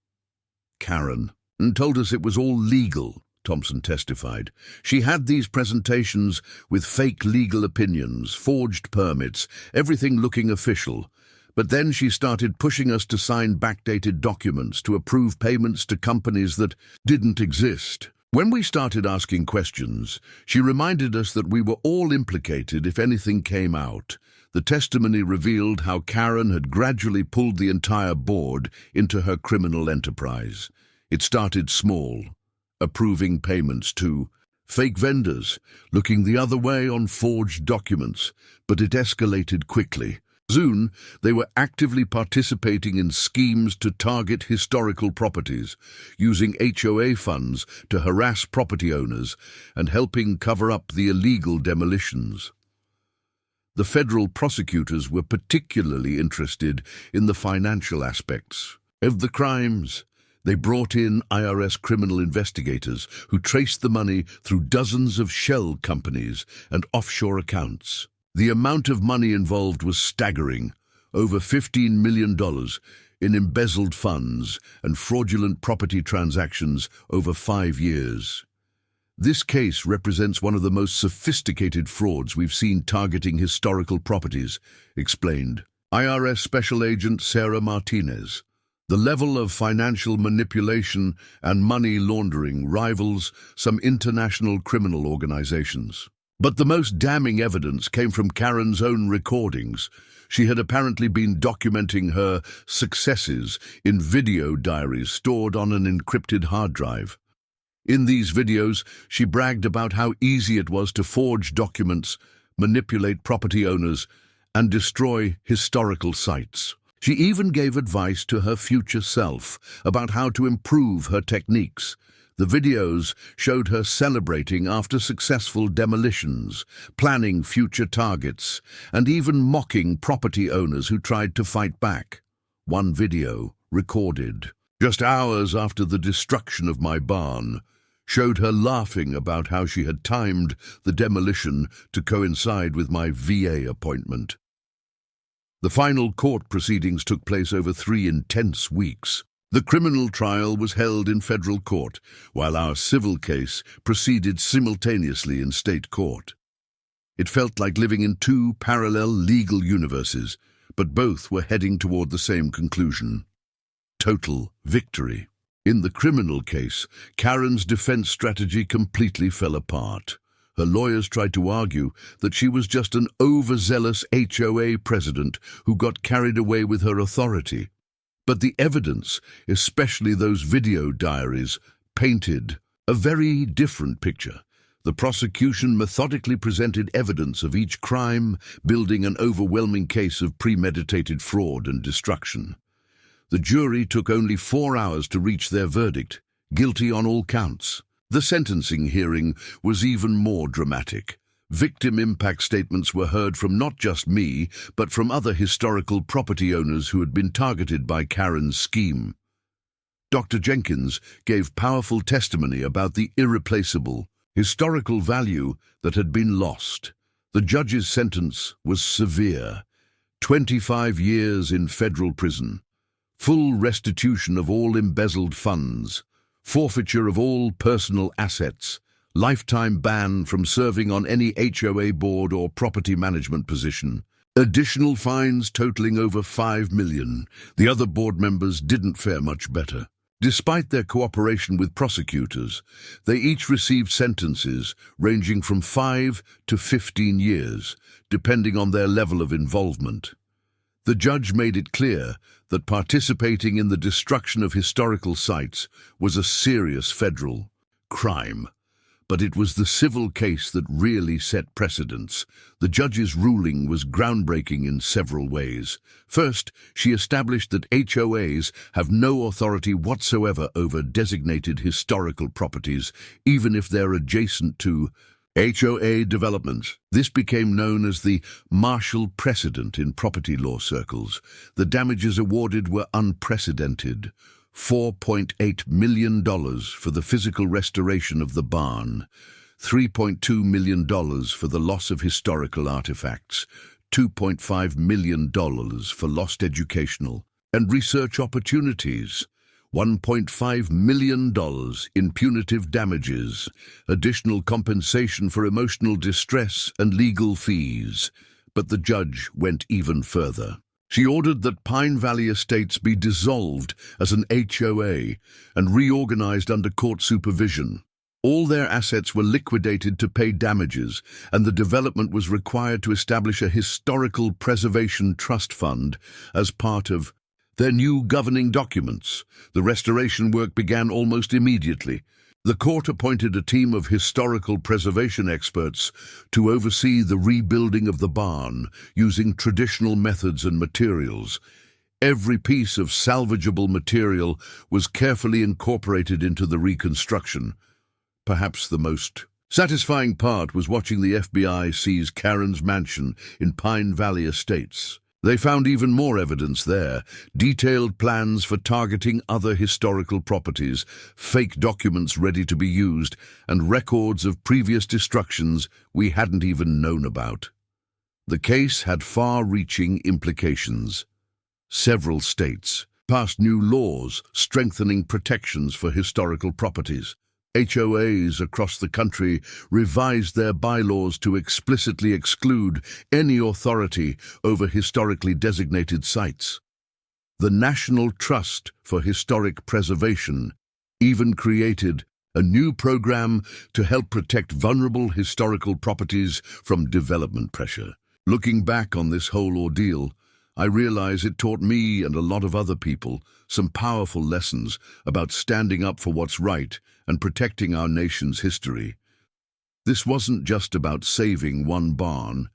Karen told us it was all legal, Thompson testified. She had these presentations with fake legal opinions, forged permits, everything looking official. But then she started pushing us to sign backdated documents to approve payments to companies that didn't exist. When we started asking questions, she reminded us that we were all implicated if anything came out. The testimony revealed how Karen had gradually pulled the entire board into her criminal enterprise. It started small, approving payments to fake vendors, looking the other way on forged documents, but it escalated quickly. Soon, they were actively participating in schemes to target historical properties, using HOA funds to harass property owners and helping cover up the illegal demolitions. The federal prosecutors were particularly interested in the financial aspects of the crimes. They brought in IRS criminal investigators who traced the money through dozens of shell companies and offshore accounts. The amount of money involved was staggering, over $15 million in embezzled funds and fraudulent property transactions over 5 years. This case represents one of the most sophisticated frauds we've seen targeting historical properties, explained IRS Special Agent Sarah Martinez. The level of financial manipulation and money laundering rivals some international criminal organizations. But the most damning evidence came from Karen's own recordings. She had apparently been documenting her successes in video diaries stored on an encrypted hard drive. In these videos, she bragged about how easy it was to forge documents, manipulate property owners, and destroy historical sites. She even gave advice to her future self about how to improve her techniques. The videos showed her celebrating after successful demolitions, planning future targets, and even mocking property owners who tried to fight back. One video, recorded just hours after the destruction of my barn, showed her laughing about how she had timed the demolition to coincide with my VA appointment. The final court proceedings took place over 3 intense weeks. The criminal trial was held in federal court, while our civil case proceeded simultaneously in state court. It felt like living in 2 parallel legal universes, but both were heading toward the same conclusion: total victory. In the criminal case, Karen's defense strategy completely fell apart. Her lawyers tried to argue that she was just an overzealous HOA president who got carried away with her authority. But the evidence, especially those video diaries, painted a very different picture. The prosecution methodically presented evidence of each crime, building an overwhelming case of premeditated fraud and destruction. The jury took only 4 hours to reach their verdict, guilty on all counts. The sentencing hearing was even more dramatic. Victim impact statements were heard from not just me, but from other historical property owners who had been targeted by Karen's scheme. Dr. Jenkins gave powerful testimony about the irreplaceable, historical value that had been lost. The judge's sentence was severe: 25 years in federal prison, full restitution of all embezzled funds, forfeiture of all personal assets, lifetime ban from serving on any HOA board or property management position, additional fines totaling over $5 million. The other board members didn't fare much better. Despite their cooperation with prosecutors, they each received sentences ranging from 5 to 15 years, depending on their level of involvement. The judge made it clear that participating in the destruction of historical sites was a serious federal crime. But it was the civil case that really set precedents. The judge's ruling was groundbreaking in several ways. First, she established that HOAs have no authority whatsoever over designated historical properties, even if they're adjacent to HOA developments. This became known as the Marshall precedent in property law circles. The damages awarded were unprecedented: $4.8 million for the physical restoration of the barn, $3.2 million for the loss of historical artifacts, $2.5 million for lost educational and research opportunities, $1.5 million in punitive damages, additional compensation for emotional distress and legal fees. But the judge went even further. She ordered that Pine Valley Estates be dissolved as an HOA and reorganized under court supervision. All their assets were liquidated to pay damages, and the development was required to establish a historical preservation trust fund as part of their new governing documents. The restoration work began almost immediately. The court appointed a team of historical preservation experts to oversee the rebuilding of the barn using traditional methods and materials. Every piece of salvageable material was carefully incorporated into the reconstruction. Perhaps the most satisfying part was watching the FBI seize Karen's mansion in Pine Valley Estates. They found even more evidence there, detailed plans for targeting other historical properties, fake documents ready to be used, and records of previous destructions we hadn't even known about. The case had far-reaching implications. Several states passed new laws strengthening protections for historical properties. HOAs across the country revised their bylaws to explicitly exclude any authority over historically designated sites. The National Trust for Historic Preservation even created a new program to help protect vulnerable historical properties from development pressure. Looking back on this whole ordeal, I realize it taught me and a lot of other people some powerful lessons about standing up for what's right and protecting our nation's history. This wasn't just about saving one barn.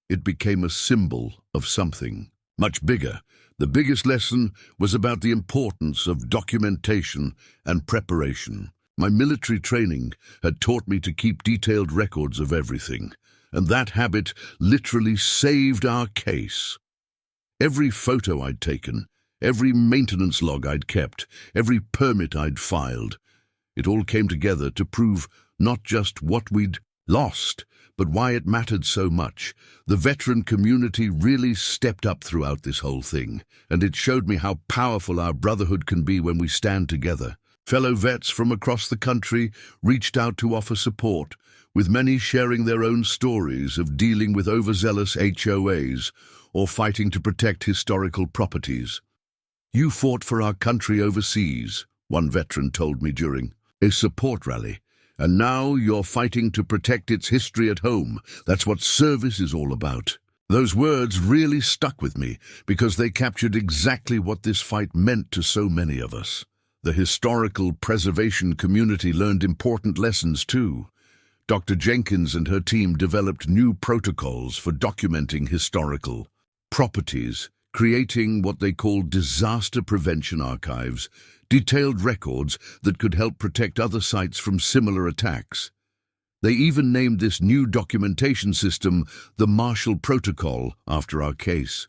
It became a symbol of something much bigger. The biggest lesson was about the importance of documentation and preparation. My military training had taught me to keep detailed records of everything, and that habit literally saved our case. Every photo I'd taken, every maintenance log I'd kept, every permit I'd filed, it all came together to prove not just what we'd lost, but why it mattered so much. The veteran community really stepped up throughout this whole thing, and it showed me how powerful our brotherhood can be when we stand together. Fellow vets from across the country reached out to offer support, with many sharing their own stories of dealing with overzealous HOAs or fighting to protect historical properties. "You fought for our country overseas," one veteran told me during a support rally, "and now you're fighting to protect its history at home. That's what service is all about." Those words really stuck with me because they captured exactly what this fight meant to so many of us. The historical preservation community learned important lessons too. Dr. Jenkins and her team developed new protocols for documenting historical properties, creating what they called disaster prevention archives, detailed records that could help protect other sites from similar attacks. They even named this new documentation system the Marshall Protocol after our case.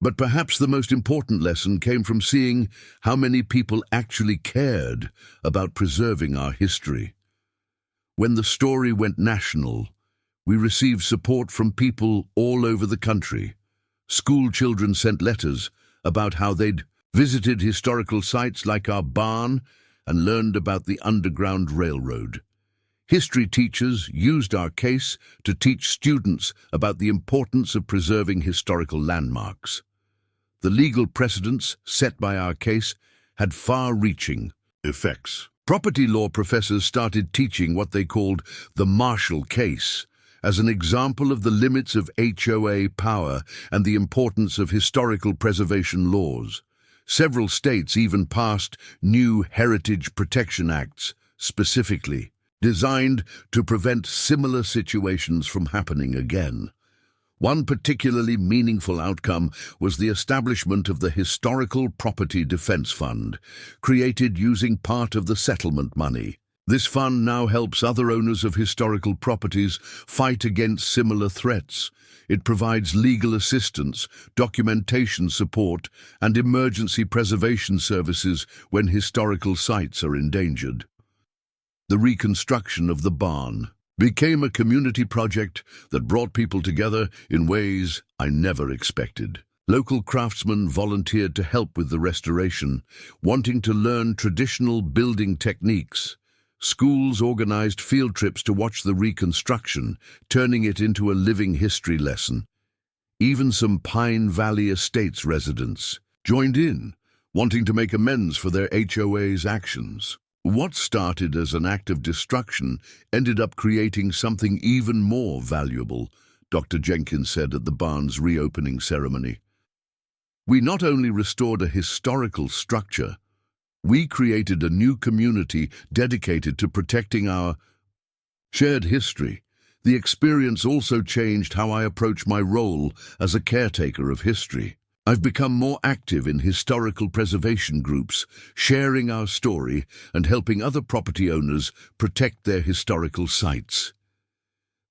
But perhaps the most important lesson came from seeing how many people actually cared about preserving our history. When the story went national, we received support from people all over the country. School children sent letters about how they'd visited historical sites like our barn and learned about the Underground Railroad. History teachers used our case to teach students about the importance of preserving historical landmarks. The legal precedents set by our case had far-reaching effects. Property law professors started teaching what they called the Marshall case as an example of the limits of HOA power and the importance of historical preservation laws. Several states even passed new Heritage Protection Acts, specifically designed to prevent similar situations from happening again. One particularly meaningful outcome was the establishment of the Historical Property Defense Fund, created using part of the settlement money. This fund now helps other owners of historical properties fight against similar threats. It provides legal assistance, documentation support, and emergency preservation services when historical sites are endangered. The reconstruction of the barn became a community project that brought people together in ways I never expected. Local craftsmen volunteered to help with the restoration, wanting to learn traditional building techniques. Schools organized field trips to watch the reconstruction, turning it into a living history lesson. Even some Pine Valley Estates residents joined in, wanting to make amends for their HOA's actions. What started as an act of destruction ended up creating something even more valuable, Dr. Jenkins said at the barn's reopening ceremony. We not only restored a historical structure, we created a new community dedicated to protecting our shared history. The experience also changed how I approach my role as a caretaker of history. I've become more active in historical preservation groups, sharing our story and helping other property owners protect their historical sites.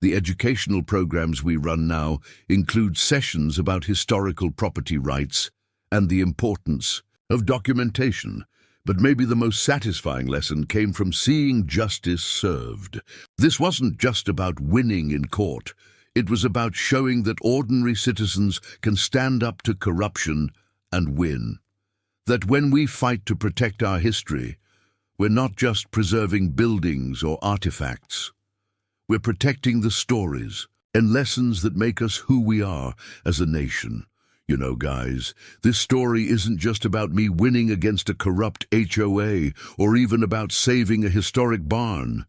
The educational programs we run now include sessions about historical property rights and the importance of documentation, but maybe the most satisfying lesson came from seeing justice served. This wasn't just about winning in court. It was about showing that ordinary citizens can stand up to corruption and win. That when we fight to protect our history, we're not just preserving buildings or artifacts. We're protecting the stories and lessons that make us who we are as a nation. You know, guys, this story isn't just about me winning against a corrupt HOA or even about saving a historic barn.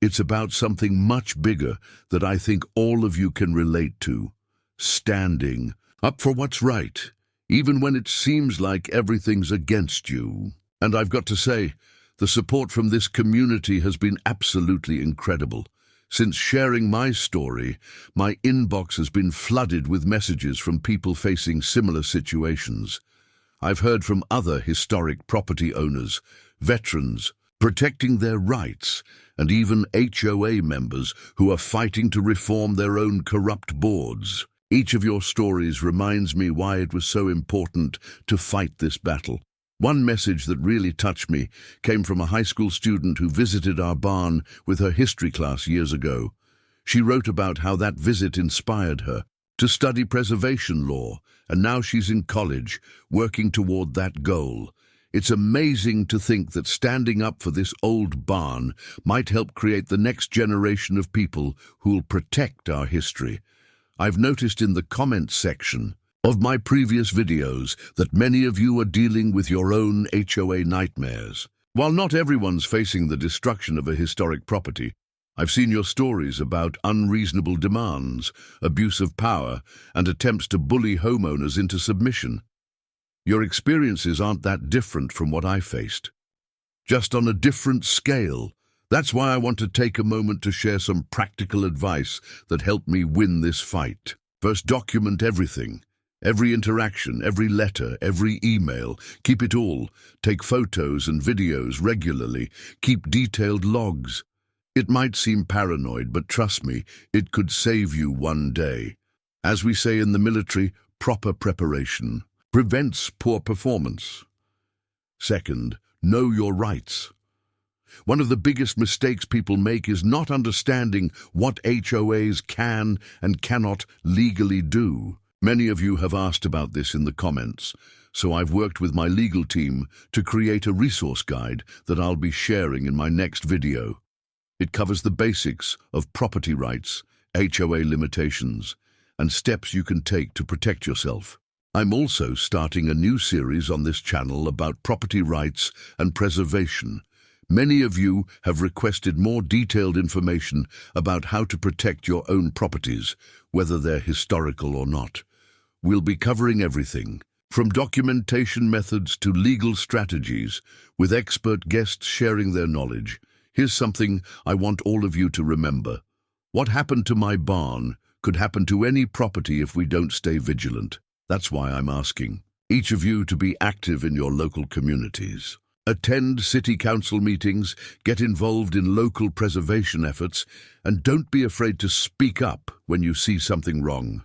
It's about something much bigger that I think all of you can relate to. Standing up for what's right, even when it seems like everything's against you. And I've got to say, the support from this community has been absolutely incredible. Since sharing my story, my inbox has been flooded with messages from people facing similar situations. I've heard from other historic property owners, veterans, protecting their rights, and even HOA members who are fighting to reform their own corrupt boards. Each of your stories reminds me why it was so important to fight this battle. One message that really touched me came from a high school student who visited our barn with her history class years ago. She wrote about how that visit inspired her to study preservation law, and now she's in college, working toward that goal. It's amazing to think that standing up for this old barn might help create the next generation of people who'll protect our history. I've noticed in the comments section of my previous videos that many of you are dealing with your own HOA nightmares. While not everyone's facing the destruction of a historic property, I've seen your stories about unreasonable demands, abuse of power, and attempts to bully homeowners into submission. Your experiences aren't that different from what I faced, just on a different scale. That's why I want to take a moment to share some practical advice that helped me win this fight. First, document everything. Every interaction, every letter, every email. Keep it all. Take photos and videos regularly. Keep detailed logs. It might seem paranoid, but trust me, it could save you one day. As we say in the military, proper preparation prevents poor performance. Second, know your rights. One of the biggest mistakes people make is not understanding what HOAs can and cannot legally do. Many of you have asked about this in the comments, so I've worked with my legal team to create a resource guide that I'll be sharing in my next video. It covers the basics of property rights, HOA limitations, and steps you can take to protect yourself. I'm also starting a new series on this channel about property rights and preservation. Many of you have requested more detailed information about how to protect your own properties, whether they're historical or not. We'll be covering everything, from documentation methods to legal strategies, with expert guests sharing their knowledge. Here's something I want all of you to remember. What happened to my barn could happen to any property if we don't stay vigilant. That's why I'm asking each of you to be active in your local communities. Attend city council meetings, get involved in local preservation efforts, and don't be afraid to speak up when you see something wrong.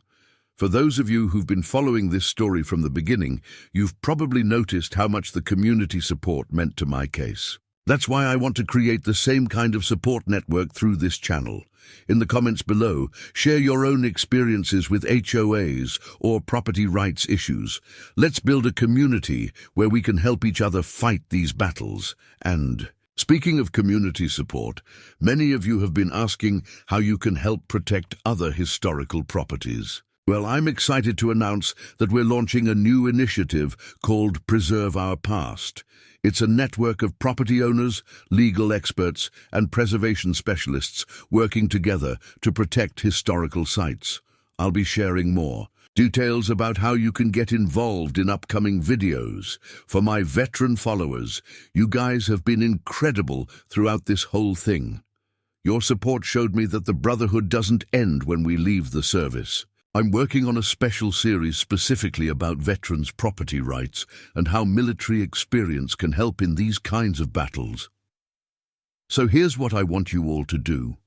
For those of you who've been following this story from the beginning, you've probably noticed how much the community support meant to my case. That's why I want to create the same kind of support network through this channel. In the comments below, share your own experiences with HOAs or property rights issues. Let's build a community where we can help each other fight these battles. And speaking of community support, many of you have been asking how you can help protect other historical properties. Well, I'm excited to announce that we're launching a new initiative called Preserve Our Past. It's a network of property owners, legal experts, and preservation specialists working together to protect historical sites. I'll be sharing more details about how you can get involved in upcoming videos. For my veteran followers, you guys have been incredible throughout this whole thing. Your support showed me that the brotherhood doesn't end when we leave the service. I'm working on a special series specifically about veterans' property rights and how military experience can help in these kinds of battles. So here's what I want you all to do.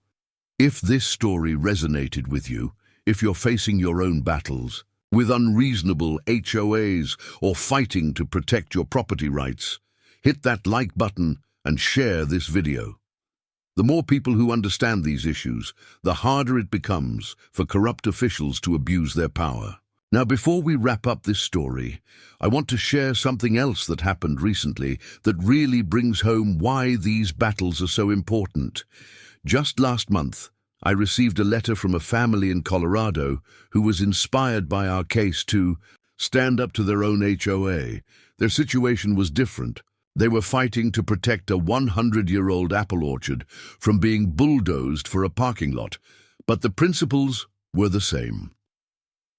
If this story resonated with you, if you're facing your own battles with unreasonable HOAs or fighting to protect your property rights, hit that like button and share this video. The more people who understand these issues, the harder it becomes for corrupt officials to abuse their power. Now, before we wrap up this story, I want to share something else that happened recently that really brings home why these battles are so important. Just last month, I received a letter from a family in Colorado who was inspired by our case to stand up to their own HOA. Their situation was different. They were fighting to protect a 100-year-old apple orchard from being bulldozed for a parking lot, but the principles were the same.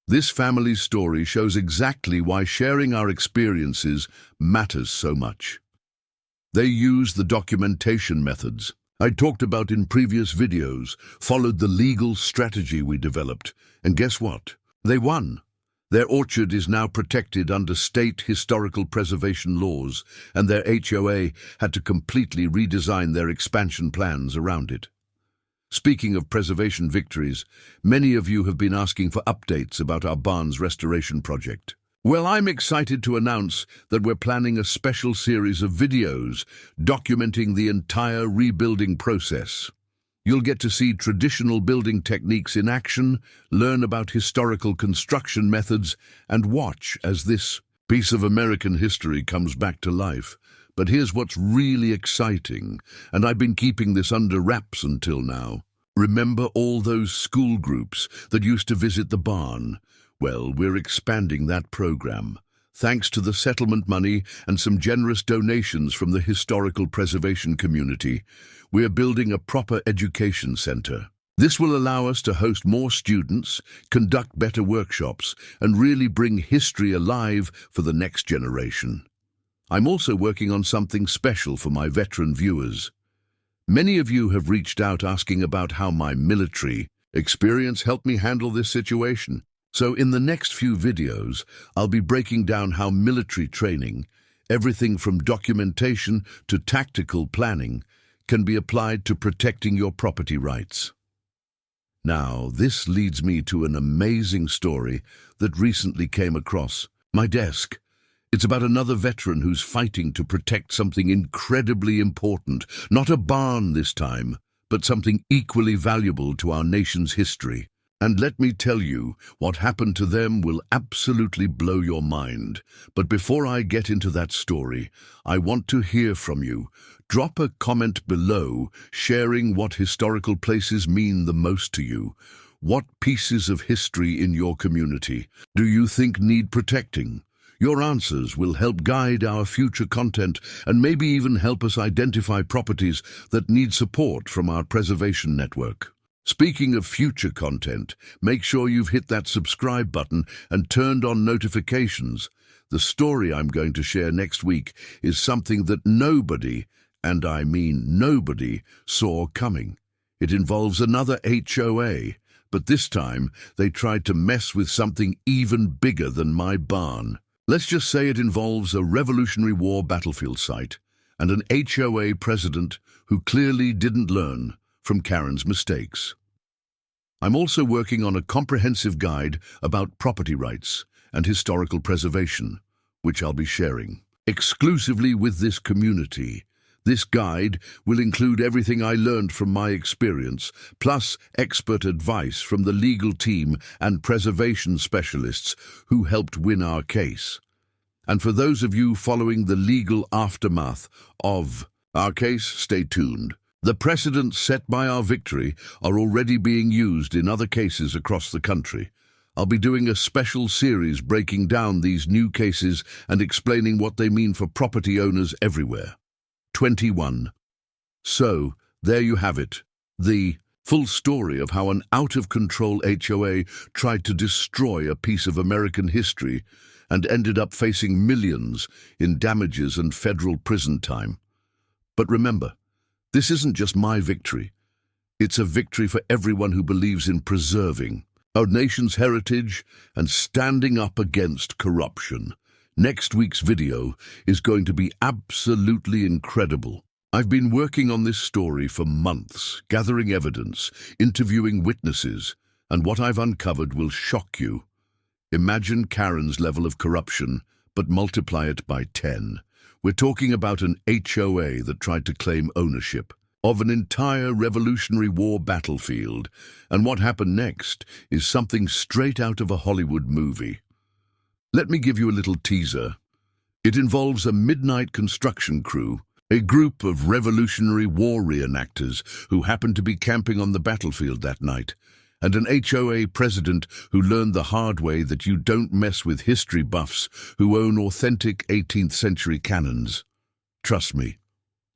This family's story shows exactly why sharing our experiences matters so much. They used the documentation methods I talked about in previous videos, followed the legal strategy we developed, and guess what? They won. Their orchard is now protected under state historical preservation laws, and their HOA had to completely redesign their expansion plans around it. Speaking of preservation victories, many of you have been asking for updates about our barn's restoration project. Well, I'm excited to announce that we're planning a special series of videos documenting the entire rebuilding process. You'll get to see traditional building techniques in action, learn about historical construction methods, and watch as this piece of American history comes back to life. But here's what's really exciting, and I've been keeping this under wraps until now. Remember all those school groups that used to visit the barn? Well, we're expanding that program. Thanks to the settlement money and some generous donations from the historical preservation community, we're building a proper education center. This will allow us to host more students, conduct better workshops, and really bring history alive for the next generation. I'm also working on something special for my veteran viewers. Many of you have reached out asking about how my military experience helped me handle this situation. So in the next few videos, I'll be breaking down how military training, everything from documentation to tactical planning, can be applied to protecting your property rights. Now, this leads me to an amazing story that recently came across my desk. It's about another veteran who's fighting to protect something incredibly important, not a barn this time, but something equally valuable to our nation's history. And let me tell you, what happened to them will absolutely blow your mind. But before I get into that story, I want to hear from you. Drop a comment below sharing what historical places mean the most to you. What pieces of history in your community do you think need protecting? Your answers will help guide our future content and maybe even help us identify properties that need support from our preservation network. Speaking of future content, make sure you've hit that subscribe button and turned on notifications. The story I'm going to share next week is something that nobody, and I mean nobody, saw coming. It involves another HOA, but this time they tried to mess with something even bigger than my barn. Let's just say it involves a Revolutionary War battlefield site and an HOA president who clearly didn't learn from Karen's mistakes. I'm also working on a comprehensive guide about property rights and historical preservation, which I'll be sharing exclusively with this community. This guide will include everything I learned from my experience, plus expert advice from the legal team and preservation specialists who helped win our case. And for those of you following the legal aftermath of our case, stay tuned. The precedents set by our victory are already being used in other cases across the country. I'll be doing a special series breaking down these new cases and explaining what they mean for property owners everywhere. 21. So, there you have it. The full story of how an out-of-control HOA tried to destroy a piece of American history and ended up facing millions in damages and federal prison time. But remember, this isn't just my victory. It's a victory for everyone who believes in preserving our nation's heritage and standing up against corruption. Next week's video is going to be absolutely incredible. I've been working on this story for months, gathering evidence, interviewing witnesses, and what I've uncovered will shock you. Imagine Karen's level of corruption, but multiply it by 10. We're talking about an HOA that tried to claim ownership of an entire Revolutionary War battlefield, and what happened next is something straight out of a Hollywood movie. Let me give you a little teaser. It involves a midnight construction crew, a group of Revolutionary War reenactors who happened to be camping on the battlefield that night, and an HOA president who learned the hard way that you don't mess with history buffs who own authentic 18th century cannons. Trust me,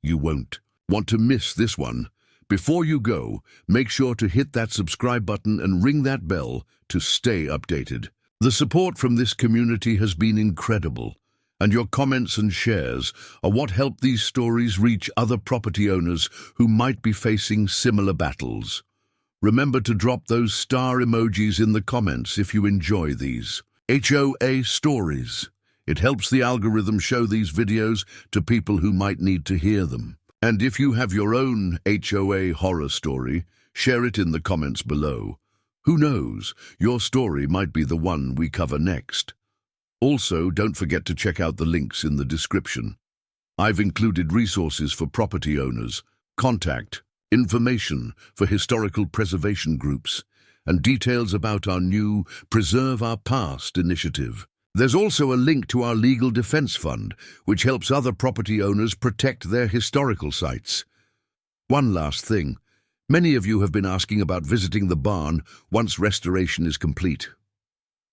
you won't want to miss this one. Before you go, make sure to hit that subscribe button and ring that bell to stay updated. The support from this community has been incredible, and your comments and shares are what help these stories reach other property owners who might be facing similar battles. Remember to drop those star emojis in the comments if you enjoy these HOA stories. It helps the algorithm show these videos to people who might need to hear them. And if you have your own HOA horror story, share it in the comments below. Who knows, your story might be the one we cover next. Also, don't forget to check out the links in the description. I've included resources for property owners, contact, information for historical preservation groups, and details about our new Preserve Our Past initiative. There's also a link to our legal defense fund, which helps other property owners protect their historical sites. One last thing. Many of you have been asking about visiting the barn once restoration is complete.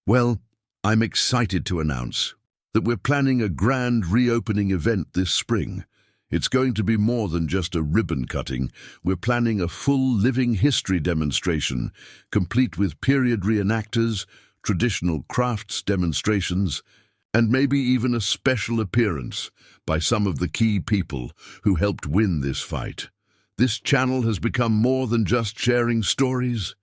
Well, I'm excited to announce that we're planning a grand reopening event this spring. It's going to be more than just a ribbon cutting. We're planning a full living history demonstration, complete with period reenactors, traditional crafts demonstrations, and maybe even a special appearance by some of the key people who helped win this fight. This channel has become more than just sharing stories.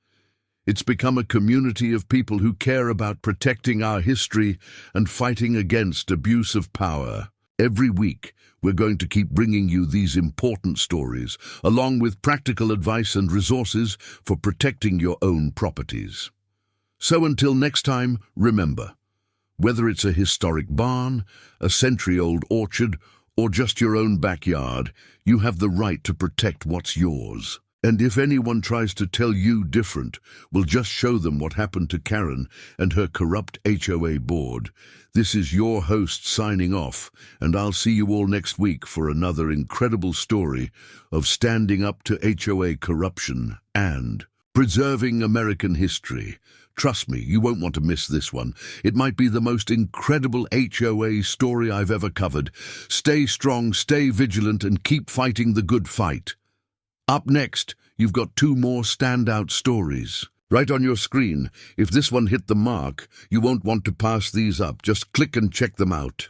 It's become a community of people who care about protecting our history and fighting against abuse of power. Every week, we're going to keep bringing you these important stories, along with practical advice and resources for protecting your own properties. So until next time, remember, whether it's a historic barn, a century-old orchard, or just your own backyard, you have the right to protect what's yours. And if anyone tries to tell you different, we'll just show them what happened to Karen and her corrupt HOA board. This is your host signing off, and I'll see you all next week for another incredible story of standing up to HOA corruption and preserving American history. Trust me, you won't want to miss this one. It might be the most incredible HOA story I've ever covered. Stay strong, stay vigilant, and keep fighting the good fight. Up next, you've got 2 more standout stories. Right on your screen. If this one hit the mark, you won't want to pass these up. Just click and check them out.